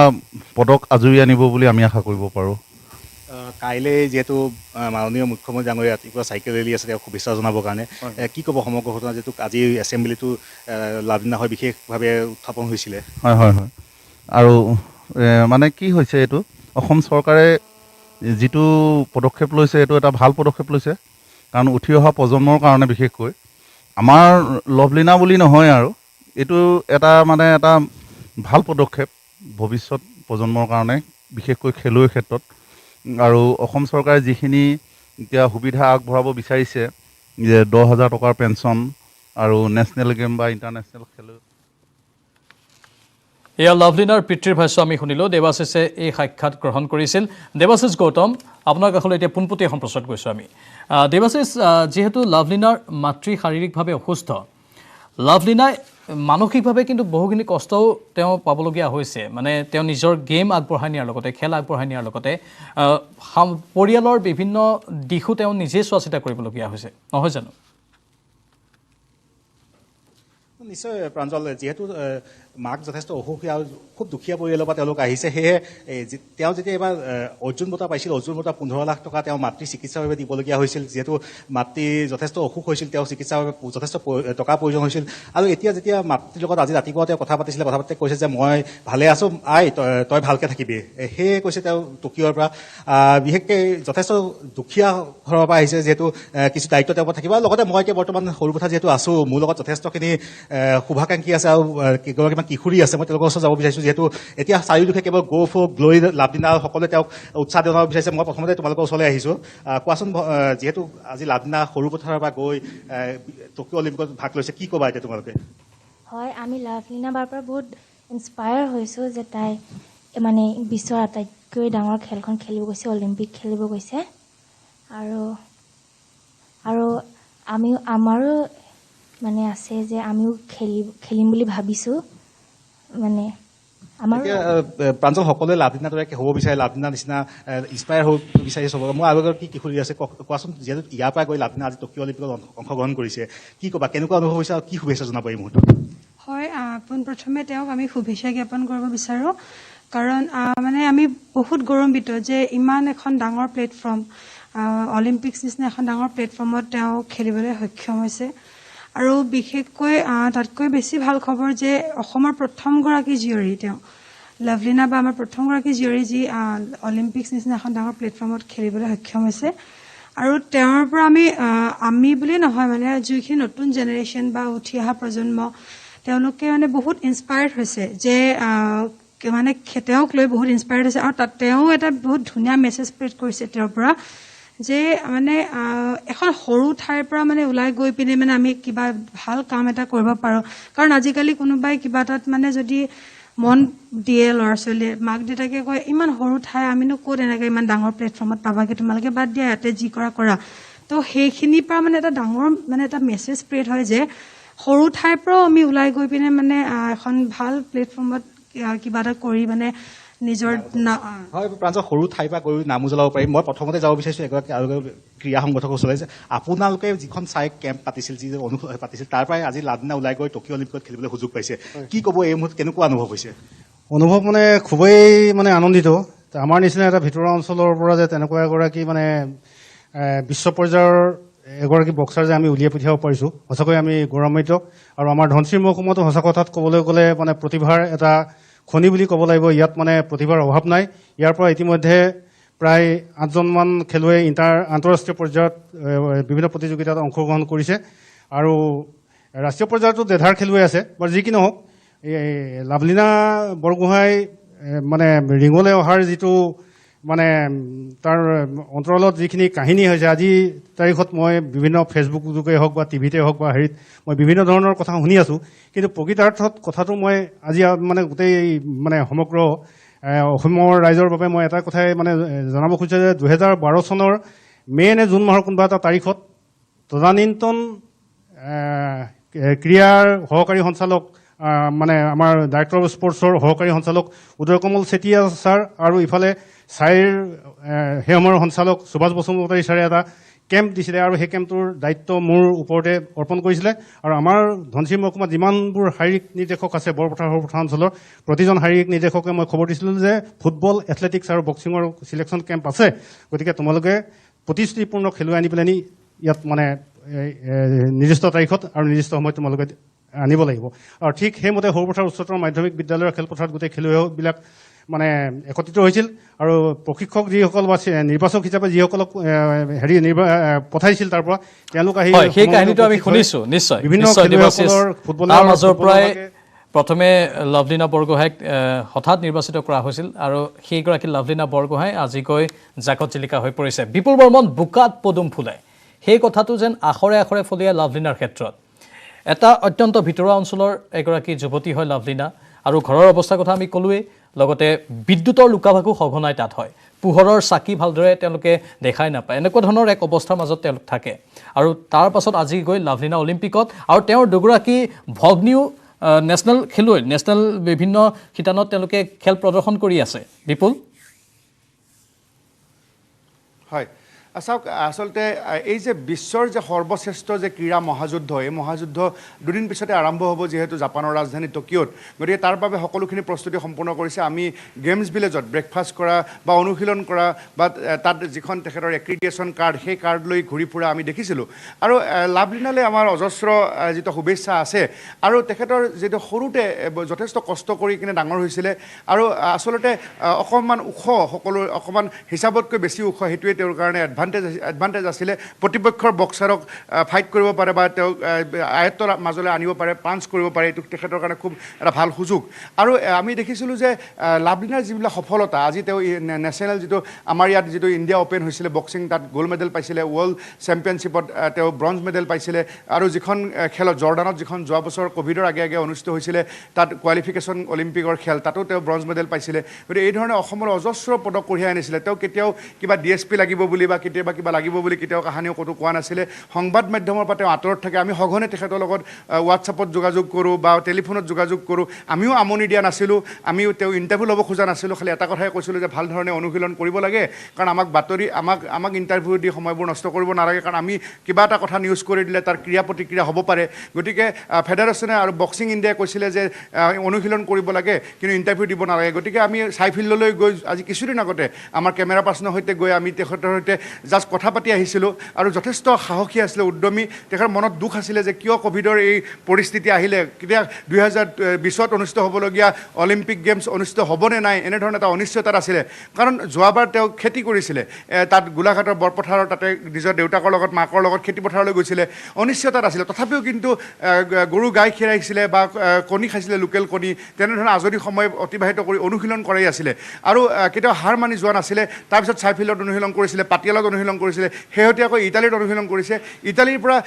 পদক আজৰি আনিব বুলি আমি আশা কৰিব পাৰোঁ। কাইলৈ যিহেতু মাননীয় মুখ্যমন্ত্ৰী ডাঙৰীয়া ৰাতিপুৱা চাইকেল ৰেলী আছে তেওঁক শুভেচ্ছা জনাবৰ কাৰণে কি ক'ব সমগ্ৰ ঘটনা যিহেতু আজি এছেম্বলিটো লাভলীনা হৈ বিশেষভাৱে উত্থাপন হৈছিলে? হয় হয় হয় আৰু মানে কি হৈছে এইটো অসম চৰকাৰে যিটো পদক্ষেপ লৈছে এইটো এটা ভাল পদক্ষেপ লৈছে, কাৰণ উঠি অহা প্ৰজন্মৰ কাৰণে বিশেষকৈ আমাৰ লাভলীনা বুলি নহয় আৰু এইটো এটা মানে এটা ভাল পদক্ষেপ ভৱিষ্যত প্ৰজন্মৰ কাৰণে, বিশেষকৈ খেলুৱৈৰ ক্ষেত্ৰত। আৰু অসম চৰকাৰে যিখিনি এতিয়া সুবিধা আগবঢ়াব বিচাৰিছে যে 10,000 টকাৰ পেঞ্চন আৰু নেশ্যনেল গেম বা ইণ্টাৰনেশ্যনেল খেল। এয়া লাভলীনাৰ পিতৃৰ ভাষ্য আমি শুনিলোঁ। দেৱাশিষে এই সাক্ষাৎ গ্ৰহণ কৰিছিল। দেৱাশিষ গৌতম, আপোনাৰ কাষলৈ এতিয়া পোনপটীয়া সম্প্ৰচাৰত গৈছোঁ আমি। দেৱাশিষ, যিহেতু লাভলীনাৰ মাতৃ শাৰীৰিকভাৱে অসুস্থ, লাভলীনাই মানসিকভাৱে কিন্তু বহুখিনি কষ্টও তেওঁ পাবলগীয়া হৈছে। মানে তেওঁ নিজৰ গেম আগবঢ়াই নিয়াৰ লগতে, খেল আগবঢ়াই নিয়াৰ লগতে পৰিয়ালৰ বিভিন্ন দিশো তেওঁ নিজে চোৱা চিতা কৰিবলগীয়া হৈছে, নহয় জানো? নিশ্চয় প্ৰাঞ্জল, যিহেতু মাক যথেষ্ট অসুখীয়া আৰু খুব দুখীয়া পৰিয়ালৰ পৰা তেওঁলোক আহিছে, সেয়েহে তেওঁ যেতিয়া এবাৰ অৰ্জুন বঁটা পাইছিল, অৰ্জুন বঁটা 15 লাখ টকা তেওঁ মাতৃ চিকিৎসাৰ বাবে দিবলগীয়া হৈছিল। যিহেতু মাতৃ যথেষ্ট অসুখ হৈছিল, তেওঁ চিকিৎসাৰ বাবে যথেষ্ট টকাৰ প্ৰয়োজন হৈছিল। আৰু এতিয়া যেতিয়া মাতৃৰ লগত আজি ৰাতিপুৱা তেওঁ কথা পাতিছিলে, কথা পাতি কৈছে যে মই ভালে আছোঁ আই, তই ভালকৈ থাকিবি, সেয়ে কৈছে তেওঁ টকিঅ'ৰ পৰা। বিশেষকৈ যথেষ্ট দুখীয়া ঘৰৰ পৰা আহিছে, যিহেতু কিছু দায়িত্ব তেওঁৰ পৰা থাকিব। আৰু লগতে মই এতিয়া বৰ্তমান সৰু কথা যিহেতু আছোঁ, মোৰ লগত যথেষ্টখিনি শুভাকাংক্ষী আছে আৰু কেইগৰাকীমান কিশোৰী আছে, মই তেওঁলোকৰ ওচৰত যাব বিচাৰিছোঁ। যিহেতু এতিয়া চাৰিওদিশে কেৱল গো ফো গ্ল'ই লাভলীনা সকলোৱে তেওঁক উৎসাহ জনাব বিচাৰিছে। মই প্ৰথমতে তোমালোকৰ ওচৰলৈ আহিছোঁ। কোৱাচোন, যিহেতু আজি লাভলীনা সৰু পথাৰৰ পৰা গৈ টকিঅ' অলিম্পিকত ভাগ লৈছে, কি ক'বা এতিয়া তোমালোকে? হয়, আমি লাভলীনা বাৰ পৰা বহুত ইনস্পায়াৰ হৈছোঁ যে তাই মানে বিশ্বৰ আটাইতকৈ ডাঙৰ খেলখন খেলিব গৈছে, অলিম্পিক খেলিব গৈছে। আৰু আমাৰো মানে আছে যে আমিও খেলিম বুলি ভাবিছোঁ। মানে আমাৰ প্ৰাঞ্জল সকলোৱে লাভলীনাৰ দৰে হ'ব বিচাৰে, লাভলীনাৰ নিচিনা ইনস্পায়াৰ হ'ব বিচাৰি চবকে। মোৰ আৰু কি কিশোৰী আছে, কোৱাচোন, যিহেতু ইয়াৰ পৰা গৈ লাভলীনা আজি টকিঅ' অলিম্পিকত অংশগ্ৰহণ কৰিছে, কি ক'বা, কেনেকুৱা অনুভৱ হৈছে আৰু কি শুভেচ্ছা জনাব এই মুহূৰ্তত? হয়, পোনপ্ৰথমে তেওঁক আমি শুভেচ্ছা জ্ঞাপন কৰিব বিচাৰোঁ, কাৰণ মানে আমি বহুত গৌৰৱান্বিত যে ইমান এখন ডাঙৰ প্লেটফৰ্ম, অলিম্পিক্স নিচিনা এখন ডাঙৰ প্লেটফৰ্মত তেওঁ খেলিবলৈ সক্ষম হৈছে। আৰু বিশেষকৈ তাতকৈ বেছি ভাল খবৰ যে অসমৰ প্ৰথমগৰাকী জীয়ৰী তেওঁ লাভলীনা বা আমাৰ প্ৰথমগৰাকী জীয়ৰী যি অলিম্পিক্স নিচিনা এখন ডাঙৰ প্লেটফৰ্মত খেলিবলৈ সক্ষম হৈছে। আৰু তেওঁৰ পৰা আমি বুলি নহয়, মানে যিখিনি নতুন জেনেৰেশ্যন বা উঠি অহা প্ৰজন্ম, তেওঁলোকে মানে বহুত ইনস্পায়াৰ্ড হৈছে যে মানে তেওঁক লৈ বহুত ইনস্পায়াৰ্ড হৈছে। আৰু তাত তেওঁ এটা বহুত ধুনীয়া মেছেজ স্প্ৰেড কৰিছে তেওঁৰ পৰা, যে মানে এখন সৰু ঠাইৰ পৰা মানে ওলাই গৈ পিনে মানে আমি কিবা ভাল কাম এটা কৰিব পাৰোঁ। কাৰণ আজিকালি কোনোবাই কিবা এটাত মানে যদি মন দিয়ে ল'ৰা ছোৱালীয়ে, মাক দেউতাকে কয় ইমান সৰু ঠাই, আমিনো ক'ত এনেকৈ ইমান ডাঙৰ প্লেটফৰ্মত পাবাগৈ, তোমালোকে বাদ দিয়া, ইয়াতে যি কৰা। তো সেইখিনিৰ পৰা মানে এটা ডাঙৰ মানে এটা মেছেজ স্প্ৰেড হয় যে সৰু ঠাইৰ পৰাও আমি ওলাই গৈ পিনে মানে এখন ভাল প্লেটফৰ্মত কিবা এটা কৰি মানে নিজৰ হয় প্ৰাঞ্জল, সৰু ঠাইৰ পৰা গৈ নাম উজ্বলাব পাৰিম। মই প্ৰথমতে যাব বিচাৰিছোঁ এগৰাকী আৰু ক্ৰীড়া সংগঠকৰ ওচৰলৈ, যে আপোনালোকে যিখন কেম্প পাতিছিল, যি অনুভৱ পাতিছিল, তাৰ পৰাই আজি লাভলীনা ওলাই গৈ টকিঅ' অলিম্পিকত খেলিবলৈ সুযোগ পাইছে, কি ক'ব এই মুহূৰ্তত, কেনেকুৱা অনুভৱ হৈছে? অনুভৱ মানে খুবেই মানে আনন্দিত। আমাৰ নিচিনা এটা ভিতৰুৱা অঞ্চলৰ পৰা যে তেনেকুৱা এগৰাকী মানে বিশ্ব পৰ্যায়ৰ এগৰাকী বক্সাৰ যে আমি উলিয়াই পঠিয়াব পাৰিছোঁ, সঁচাকৈ আমি গৌৰৱান্বিত। আৰু আমাৰ ধনশিৰি মহকুমাতো সঁচা কথাত ক'বলৈ গ'লে মানে প্ৰতিভাৰ এটা খনি বুলি ক'ব লাগিব। ইয়াত মানে প্ৰতিভাৰ অভাৱ নাই। ইয়াৰ পৰা ইতিমধ্যে প্ৰায় 8জনমান খেলুৱৈ আন্তঃৰাষ্ট্ৰীয় পৰ্যায়ত বিভিন্ন প্ৰতিযোগিতাত অংশগ্ৰহণ কৰিছে। আৰু ৰাষ্ট্ৰীয় পৰ্যায়তো দেধাৰ খেলুৱৈ আছে। বাৰু যি কি নহওক, লাভলীনা বৰগোহাঁই মানে ৰিঙলৈ অহাৰ যিটো মানে তাৰ অন্তৰালত যিখিনি কাহিনী হৈছে, আজি তাৰিখত মই বিভিন্ন ফেচবুক যোগে হওক বা টিভিতে হওক বা হেৰিত মই বিভিন্ন ধৰণৰ কথা শুনি আছোঁ। কিন্তু প্ৰকৃতাৰ্থত কথাটো মই আজি মানে গোটেই মানে সমগ্ৰ অসমৰ ৰাইজৰ বাবে মই এটা কথাই মানে জনাব খুজিছোঁ যে 2012 চনৰ মে' নে জুন মাহৰ কোনোবা এটা তাৰিখত তদানীন্তন ক্ৰীড়াৰ সহকাৰী সঞ্চালক, মানে আমাৰ ডাইৰেক্টৰ অফ স্পৰ্টছৰ সহকাৰী সঞ্চালক উদয় কমল চেতিয়া ছাৰ আৰু ইফালে ছাইৰ সেই সময়ৰ সঞ্চালক সুভাষ বসুমতাৰী ছাৰে এটা কেম্প দিছিলে আৰু সেই কেম্পটোৰ দায়িত্ব মোৰ ওপৰতে অৰ্পণ কৰিছিলে আৰু আমাৰ ধনশিৰি মহকুমাত যিমানবোৰ শাৰীৰিক নিৰ্দেশক আছে বৰপথাৰ সৰুপথাৰ অঞ্চলৰ প্ৰতিজন শাৰীৰিক নিৰ্দেশকে মই খবৰ দিছিলোঁ যে ফুটবল এথলেটিক্স আৰু বক্সিঙৰ চিলেকশ্যন কেম্প আছে গতিকে তোমালোকে প্ৰতিশ্ৰুতিপূৰ্ণ খেলুৱৈ আনি পেলাই ইয়াত মানে নিৰ্দিষ্ট তাৰিখত আৰু নিৰ্দিষ্ট সময়ত তোমালোকে আনিব লাগিব আৰু ঠিক সেইমতে সৰুপথাৰ উচ্চতৰ মাধ্যমিক বিদ্যালয়ৰ খেলপথাৰত গোটেই খেলুৱৈবিলাক মানে একত্ৰিত হৈছিল আৰু প্ৰশিক্ষক যিসকল বা নিৰ্বাচক হিচাপে যিসকলক পঠাইছিল তাৰ পৰা তেওঁলোক আহি সেই কাহিনীটো আমি শুনিছোঁ নিশ্চয় বিভিন্ন খেলুৱৈসকলৰ ফুটবলৰ মাজৰ পৰাই প্ৰথমে লাভলীনা বৰগোহাঁইক হঠাৎ নিৰ্বাচিত কৰা হৈছিল আৰু সেইগৰাকী লাভলীনা বৰগোহাঁই আজিকৈ জাকত জিলিকা হৈ পৰিছে বিপুল বৰ্মন বোকাত পদুম ফুলে সেই কথাটো যেন আখৰে আখৰে ফলিয়াই লাভলীনাৰ ক্ষেত্ৰত এটা অত্যন্ত ভিতৰুৱা অঞ্চলৰ এগৰাকী যুৱতী হয় লাভলীনা আৰু ঘৰৰ অৱস্থাৰ কথা আমি ক'লোৱেই লগতে বিদ্যুতৰ লুকাভাকু সঘনাই তাত হয় পোহৰৰ চাকি ভালদৰে তেওঁলোকে দেখাই নাপায় এনেকুৱা ধৰণৰ এক অৱস্থাৰ মাজত তেওঁলোক থাকে আৰু তাৰ পাছত আজি গৈ লাভলীনা অলিম্পিকত আৰু তেওঁৰ দুগৰাকী ভগ্নীও নেশ্যনেল খেলুৱৈ নেশ্যনেল বিভিন্ন শিতানত তেওঁলোকে খেল প্ৰদৰ্শন কৰি আছে বিপুল হয় চাওক আচলতে এই যে বিশ্বৰ যে সৰ্বশ্ৰেষ্ঠ যে ক্ৰীড়া মহাযুদ্ধ এই মহাযুদ্ধ দুদিন পিছতে আৰম্ভ হ'ব যিহেতু জাপানৰ ৰাজধানী টকিঅ'ত গতিকে তাৰ বাবে সকলোখিনি প্ৰস্তুতি সম্পূৰ্ণ কৰিছে আমি গেমছ ভিলেজত ব্ৰেকফাষ্ট কৰা বা অনুশীলন কৰা বা তাত যিখন তেখেতৰ এক্ৰিডিটেশ্যন কাৰ্ড সেই কাৰ্ড লৈ ঘূৰি ফুৰা আমি দেখিছিলোঁ আৰু লাভলীনালৈ আমাৰ অজস্ৰ যিটো শুভেচ্ছা আছে আৰু তেখেতৰ যিটো সৰুতে যথেষ্ট কষ্ট কৰি কিনে ডাঙৰ হৈছিলে আৰু আচলতে অকণমান ওখ সকলো অকণমান হিচাপতকৈ বেছি ওখ সেইটোৱে তেওঁৰ কাৰণে এডভান্টেজ আছিলে প্ৰতিপক্ষৰ বক্সাৰক ফাইট কৰিব পাৰে বা তেওঁক আয়ত্তৰ মাজলৈ আনিব পাৰে পাঞ্চ কৰিব পাৰে এইটো তেখেতৰ কাৰণে খুব এটা ভাল সুযোগ আৰু আমি দেখিছিলোঁ যে লাভলীনাৰ যিবিলাক সফলতা আজি তেওঁ নেশ্যনেল যিটো আমাৰ ইয়াত যিটো ইণ্ডিয়া অ'পেন হৈছিলে বক্সিং তাত গ'ল্ড মেডেল পাইছিলে ৱৰ্ল্ড চেম্পিয়নশ্বিপত তেওঁ ব্ৰঞ্জ মেডেল পাইছিলে আৰু যিখন খেলত জৰ্ডানত যিখন যোৱা বছৰ ক'ভিডৰ আগে আগে অনুষ্ঠিত হৈছিলে তাত কোৱালিফিকেশ্যন অলিম্পিকৰ খেল তাতো তেওঁ ব্ৰঞ্জ মেডেল পাইছিলে গতিকে এই ধৰণে অসমৰ অজস্ৰ পদক কঢ়িয়াই আনিছিলে তেওঁ কেতিয়াও কিবা DSP লাগিব বুলি বা কেতিয়াবা কিবা লাগিব বুলি কেতিয়াও কাহানিও ক'তো কোৱা নাছিলে সংবাদ মাধ্যমৰ পৰা তেওঁ আঁতৰত থাকে আমি সঘনে তেখেতৰ লগত হোৱাটছআপত যোগাযোগ কৰোঁ বা টেলিফোনত যোগাযোগ কৰোঁ আমিও আমনি দিয়া নাছিলোঁ আমিও তেওঁ ইণ্টাৰভিউ ল'ব খোজা নাছিলোঁ খালি এটা কথাই কৈছিলোঁ যে ভাল ধৰণে অনুশীলন কৰিব লাগে কাৰণ আমাক বাতৰি আমাক ইণ্টাৰভিউ দি সময়বোৰ নষ্ট কৰিব নালাগে কাৰণ আমি কিবা এটা কথা নিউজ কৰি দিলে তাৰ ক্ৰিয়া প্ৰতিক্ৰিয়া হ'ব পাৰে গতিকে ফেডাৰেশ্যনে আৰু বক্সিং ইণ্ডিয়াই কৈছিলে যে অনুশীলন কৰিব লাগে কিন্তু ইণ্টাৰভিউ দিব নালাগে গতিকে আমি চাই ফিল্ডলৈ গৈ আজি কিছুদিন আগতে আমাৰ কেমেৰা পাৰ্চনৰ সৈতে গৈ আমি তেখেতৰ সৈতে জাষ্ট কথা পাতি আহিছিলোঁ আৰু যথেষ্ট সাহসী আছিলে উদ্যমী তেখেতৰ মনত দুখ আছিলে যে কিয় ক'ভিডৰ এই পৰিস্থিতি আহিলে কেতিয়া 2020 অনুষ্ঠিত হ'বলগীয়া অলিম্পিক গেমছ অনুষ্ঠিত হ'বনে নাই এনেধৰণৰ এটা অনিশ্চয়তা আছিলে কাৰণ যোৱাবাৰ তেওঁ খেতি কৰিছিলে তাত গোলাঘাটৰ বৰপথাৰৰ তাতে নিজৰ দেউতাকৰ লগত মাকৰ লগত খেতিপথাৰলৈ গৈছিলে অনিশ্চয়তাত আছিলে তথাপিও কিন্তু গৰু গাই খীৰাইছিলে বা কণী খাইছিলে লোকেল কণী তেনেধৰণৰ আজৰি সময় অতিবাহিত কৰি অনুশীলন কৰাই আছিলে আৰু কেতিয়াও হাৰ মানি যোৱা নাছিলে তাৰপিছত চাইফিল্ডত অনুশীলন কৰিছিলে পাটিয়ালত অনুশীলন কৰিছিলে শেহতীয়াকৈ ইটালীত অনুশীলন কৰিছে ইটালীৰ পৰা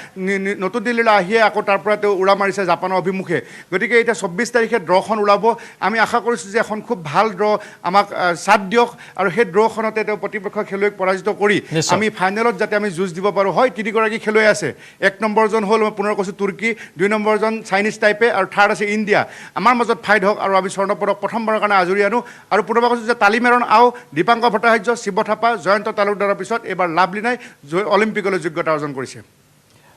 নতুন দিল্লীলৈ আহিয়ে আকৌ তাৰ পৰা তেওঁ উৰা মাৰিছে জাপানৰ অভিমুখে গতিকে এতিয়া 24 তাৰিখে ড্ৰখন ওলাব আমি আশা কৰিছোঁ যে এখন খুব ভাল ড্ৰ আমাক চাথ দিয়ক আৰু সেই ড্ৰখনতে তেওঁ প্ৰতিপক্ষ খেলুৱৈক পৰাজিত কৰি আমি ফাইনেলত যাতে আমি যুঁজ দিব পাৰোঁ হয় তিনিগৰাকী খেলুৱৈ আছে 1 নম্বৰজন হ'ল মই পুনৰ কৈছোঁ তুৰ্কী 2 নম্বৰজন চাইনিজ টাইপে আৰু থাৰ্ড আছে ইণ্ডিয়া আমাৰ মাজত ফাইট হওক আৰু আমি স্বৰ্ণ পদক প্ৰথমবাৰৰ কাৰণে আজৰি আনো আৰু পুনৰ কৈছোঁ যে তালিমেৰণ আও দীপাংকৰ ভট্টাচাৰ্য শিৱ থাপা জয়ন্ত তালুকদাৰৰ পিছত এইবাৰ লাভলীনাই অলিম্পিকলৈ যোগ্যতা অৰ্জন কৰিছে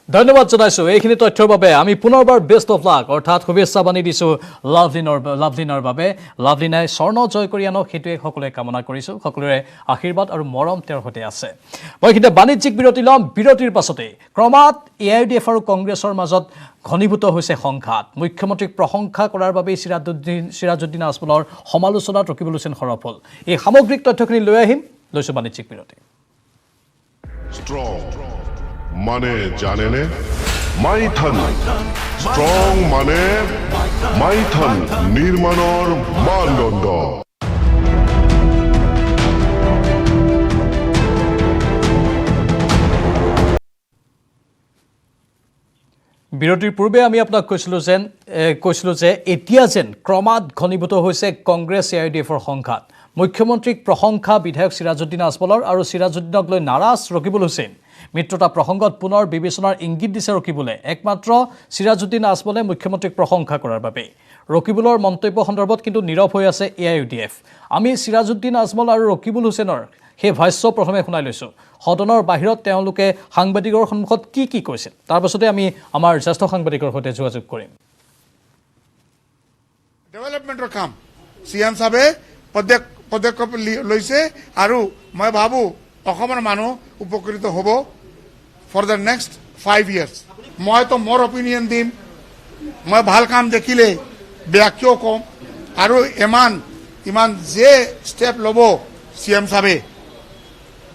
ধন্যবাদ জনাইছোঁ এইখিনি তথ্যৰ বাবে আমি পুনৰবাৰ বেষ্ট অফ লাক অৰ্থাৎ শুভেচ্ছা বাণী দিছোঁ লাভলীনাৰ বাবে লাভলীনাই স্বৰ্ণ জয় কৰি আনক সেইটোৱে সকলোৱে কামনা কৰিছোঁ সকলোৰে আশীৰ্বাদ আৰু মৰম তেওঁৰ সৈতে আছে মই এইখিনিতে বাণিজ্যিক বিৰতি ল'ম বিৰতিৰ পাছতেই ক্ৰমাৎ AIUDF আৰু কংগ্ৰেছৰ মাজত ঘনীভূত হৈছে সংঘাত মুখ্যমন্ত্ৰীক প্ৰশংসা কৰাৰ বাবেই চিৰাজুদ্দিন আজমলৰ সমালোচনাত ৰকিবুল হুছেইন সৰব হ'ল এই সামগ্ৰিক তথ্যখিনি লৈ আহিম লৈছোঁ বাণিজ্যিক বিৰতি স্ট্ৰং মানে জানেনে মাইথান স্ট্ৰং মানে মাইথান নিৰ্মাণৰ মানদণ্ড বিৰতিৰ পূৰ্বে আমি আপোনাক কৈছিলোঁ যে এতিয়া যেন ক্ৰমাৎ ঘনীভূত হৈছে কংগ্ৰেছ AIUDFৰ সংঘাত মুখ্যমন্ত্ৰীক প্ৰশংসা বিধায়ক চিৰাজুদ্দিন আজমলৰ আৰু চিৰাজুদ্দিনক লৈ নাৰাজ ৰকিবুল হুছেইন মিত্ৰতা প্ৰসংগত পুনৰ বিবেচনাৰ ইংগিত দিছে ৰকিবুলে একমাত্ৰ চিৰাজুদ্দিন আজমলে মুখ্যমন্ত্ৰীক প্ৰশংসা কৰাৰ বাবে ৰকিবুলৰ মন্তব্য সন্দৰ্ভত কিন্তু নীৰৱ হৈ আছে AIUDF আমি চিৰাজুদ্দিন আজমল আৰু ৰকিবুল হুছেইনৰ সেই ভাষ্য প্ৰথমে শুনাই লৈছোঁ সদনৰ বাহিৰত তেওঁলোকে সাংবাদিকৰ সন্মুখত কি কৈছিল তাৰ পাছতে আমি আমাৰ জ্যেষ্ঠ সাংবাদিকৰ সৈতে যোগাযোগ কৰিম ডেভেলপমেণ্টৰ কাম CM সাহেবে পদক্ষেপ লৈছে আৰু মই ভাবো অসমৰ মানুহ উপকৃত হ'ব ফৰ দ্য নেক্সট 5 years মইতো মোৰ অপিনিয়ন দিম মই ভাল কাম দেখিলে বেয়া কিয় কম আৰু ইমান যে ষ্টেপ ল'ব CM সাহেবে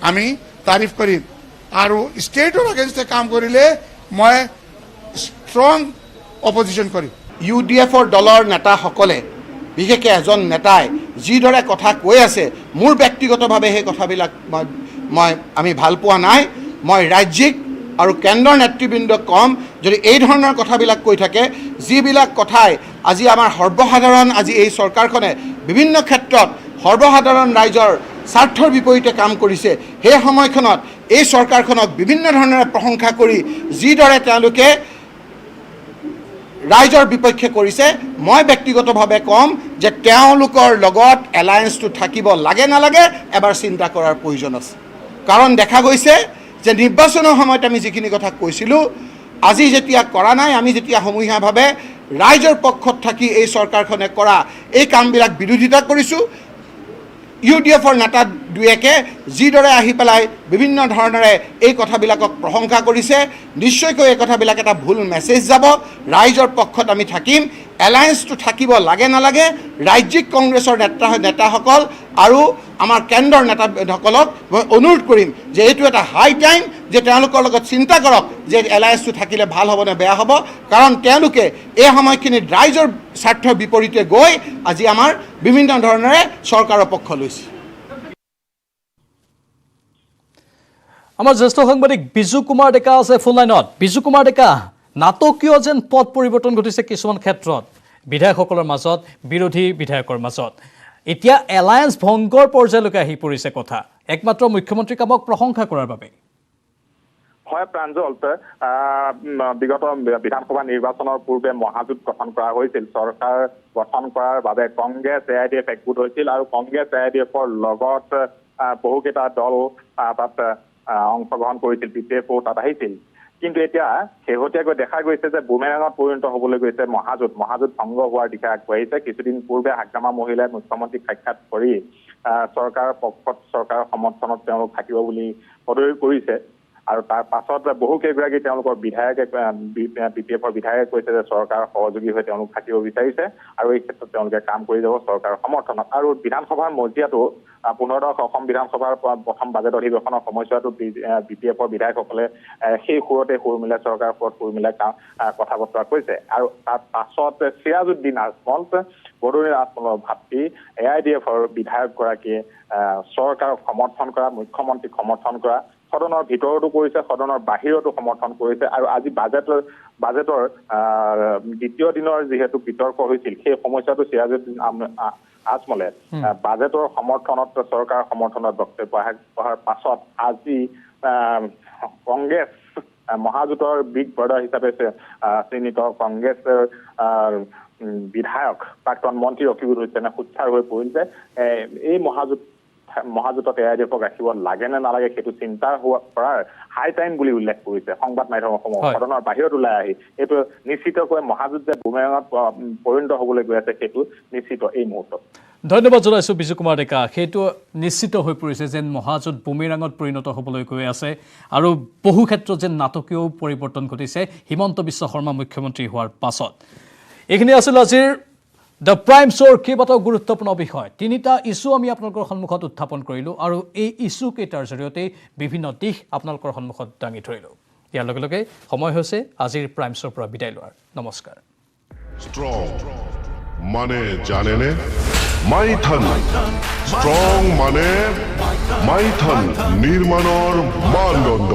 আমি তাৰিফ কৰিম আৰু ষ্টেটৰ এগেইনষ্টে কাম কৰিলে মই ষ্ট্ৰং অপজিশ্যন কৰিম UDFৰ দলৰ নেতাসকলে বিশেষকৈ এজন নেতাই যিদৰে কথা কৈ আছে মোৰ ব্যক্তিগতভাৱে সেই কথাবিলাক আমি ভাল পোৱা নাই মই ৰাজ্যিক আৰু কেন্দ্ৰৰ নেতৃবৃন্দক কম যদি এই ধৰণৰ কথাবিলাক কৈ থাকে যিবিলাক কথাই আজি আমাৰ সৰ্বসাধাৰণ আজি এই চৰকাৰখনে বিভিন্ন ক্ষেত্ৰত সৰ্বসাধাৰণ ৰাইজৰ স্বাৰ্থৰ বিপৰীতে কাম কৰিছে সেই সময়খনত এই চৰকাৰখনক বিভিন্ন ধৰণেৰে প্ৰশংসা কৰি যিদৰে তেওঁলোকে ৰাইজৰ বিপক্ষে কৰিছে মই ব্যক্তিগতভাৱে কম যে তেওঁলোকৰ লগত এলায়েন্সটো থাকিব লাগে নালাগে এবাৰ চিন্তা কৰাৰ প্ৰয়োজন আছে কাৰণ দেখা গৈছে যে নিৰ্বাচনৰ সময়ত আমি যিখিনি কথা কৈছিলোঁ আজি যেতিয়া কৰা নাই আমি যেতিয়া সমূহীয়াভাৱে ৰাইজৰ পক্ষত থাকি এই চৰকাৰখনে কৰা এই কামবিলাক বিৰোধিতা কৰিছোঁ UDFৰ নেতা দুয়েকে যিদৰে আহি পেলাই বিভিন্ন ধৰণেৰে এই কথাবিলাকক প্ৰশংসা কৰিছে নিশ্চয়কৈ এই কথাবিলাক এটা ভুল মেছেজ যাব ৰাইজৰ পক্ষত আমি থাকিম এলায়েন্সটো থাকিব লাগে নালাগে ৰাজ্যিক কংগ্ৰেছৰ নেতাসকল আৰু আমাৰ কেন্দ্ৰৰ নেতাসকলক মই অনুৰোধ কৰিম যে এইটো এটা হাই টাইম যে তেওঁলোকৰ লগত চিন্তা কৰক যে এলায়েন্সটো থাকিলে ভাল হ'ব নে বেয়া হ'ব কাৰণ তেওঁলোকে এই সময়খিনিত ৰাইজৰ স্বাৰ্থৰ বিপৰীতে গৈ আজি আমাৰ বিভিন্ন ধৰণেৰে চৰকাৰৰ পক্ষ লৈছে আমাৰ জ্যেষ্ঠ সাংবাদিক বিজু কুমাৰ ডেকা আছে ফোন লাইনত বিজু কুমাৰ ডেকা নাটকীয় যেন পথ পৰিৱৰ্তন ঘটিছে কিছুমান ক্ষেত্ৰত বিধায়কসকলৰ মাজত বিৰোধী বিধায়কৰ মাজত এতিয়া এলায়েন্স ভংগৰ পৰ্যায়লৈকে আহি পৰিছে কথা একমাত্ৰ মুখ্যমন্ত্ৰী কামক প্ৰশংসা কৰাৰ বাবে হয় প্ৰাঞ্জল বিগত বিধানসভা নিৰ্বাচনৰ পূৰ্বে মহাজোঁট গঠন কৰা হৈছিল চৰকাৰ গঠন কৰাৰ বাবে কংগ্ৰেছ AIDF একগোট হৈছিল আৰু কংগ্ৰেছ AIDFৰ লগত বহুকেইটা দল তাত অংশগ্ৰহণ কৰিছিল BPFও তাত আহিছিল কিন্তু এতিয়া শেহতীয়াকৈ দেখা গৈছে যে বুমেৰাঙত পৰিণত হ'বলৈ গৈছে মহাজোঁট ভংগ হোৱাৰ দিশে আগবাঢ়িছে কিছুদিন পূৰ্বে হাগ্ৰামা মহিলাই মুখ্যমন্ত্ৰীক সাক্ষাৎ কৰি চৰকাৰৰ পক্ষত চৰকাৰৰ সমৰ্থনত তেওঁলোক থাকিব বুলি সদৰি কৰিছে আৰু তাৰ পাছত বহুকেইগৰাকী তেওঁলোকৰ বিধায়কে BPFৰ বিধায়কে কৈছে যে চৰকাৰৰ সহযোগী হৈ তেওঁলোক থাকিব বিচাৰিছে আৰু এই ক্ষেত্ৰত তেওঁলোকে কাম কৰি যাব চৰকাৰৰ সমৰ্থনত আৰু বিধানসভাৰ মজিয়াটো 15 অসম বিধানসভাৰ প্ৰথম বাজেট অধিৱেশনৰ সময়ছোৱাতো BPFৰ বিধায়কসকলে সেই সুৰতে সুৰ মিলাই চৰকাৰৰ ওপৰত সুৰ মিলাই কথা বতৰা কৈছে আৰু তাৰ পাছত চিৰাজউদ্দিন আজমল বড়োদিন আজমলৰ ভাতৃ AIDFৰ বিধায়কগৰাকীয়ে চৰকাৰক সমৰ্থন কৰা মুখ্যমন্ত্ৰীক সমৰ্থন কৰা সদনৰ ভিতৰতো কৰিছে সদনৰ বাহিৰতো সমৰ্থন কৰিছে আৰু আজি বাজেটৰ দ্বিতীয় দিনৰ যিহেতু বিতৰ্ক হৈছিল সেই সময়ছোৱাতো চিৰাজউদ্দিন আজমলে বাজেটৰ সমৰ্থনত চৰকাৰৰ সমৰ্থনত বক্তব্য আগবঢ়াৰ পাছত আজি কংগ্ৰেছ মহাজোঁটৰ বিগ ব্ৰাদাৰ হিচাপে চিহ্নিত কংগ্ৰেছৰ বিধায়ক প্ৰাক্তন মন্ত্ৰী ৰকিবুল হুছেইনে সোচ্চাৰ হৈ পৰিছে এই মহাজোঁটত AIDFক ৰাখিব লাগে নে নালাগে সেইটো চিন্তা কৰাৰ হাই টাইম বুলি উল্লেখ কৰিছে সংবাদ মাধ্যমসমূহ সদনৰ বাহিৰত ওলাই আহি এইটো নিশ্চিতকৈ মহাজোঁট যে বুমেৰাঙত পৰিণত হ'বলৈ গৈ আছে সেইটো নিশ্চিত এই মুহূৰ্তত ধন্যবাদ জনাইছোঁ বিজু কুমাৰ ডেকা সেইটো নিশ্চিত হৈ পৰিছে যেন মহাজোঁট বুমেৰাঙত পৰিণত হ'বলৈ গৈ আছে আৰু বহু ক্ষেত্ৰত যেন নাটকীয় পৰিৱৰ্তন ঘটিছে হিমন্ত বিশ্ব শৰ্মা মুখ্যমন্ত্ৰী হোৱাৰ পাছত এইখিনি আছিল আজিৰ দ্য প্ৰাইম শ্ব'ৰ কেইবাটাও গুৰুত্বপূৰ্ণ বিষয় তিনিটা ইছ্যু আমি আপোনালোকৰ সন্মুখত উত্থাপন কৰিলোঁ আৰু এই ইছ্যু কেইটাৰ জৰিয়তে বিভিন্ন দিশ আপোনালোকৰ সন্মুখত দাঙি ধৰিলোঁ ইয়াৰ লগে লগে সময় হৈছে আজিৰ প্ৰাইম শ্ব'ৰ পৰা বিদায় লোৱাৰ নমস্কাৰ স্ট্ৰং মানে জানেনে মাইথন স্ট্ৰং মানে মাইথন নিৰ্মাণৰ মানদণ্ড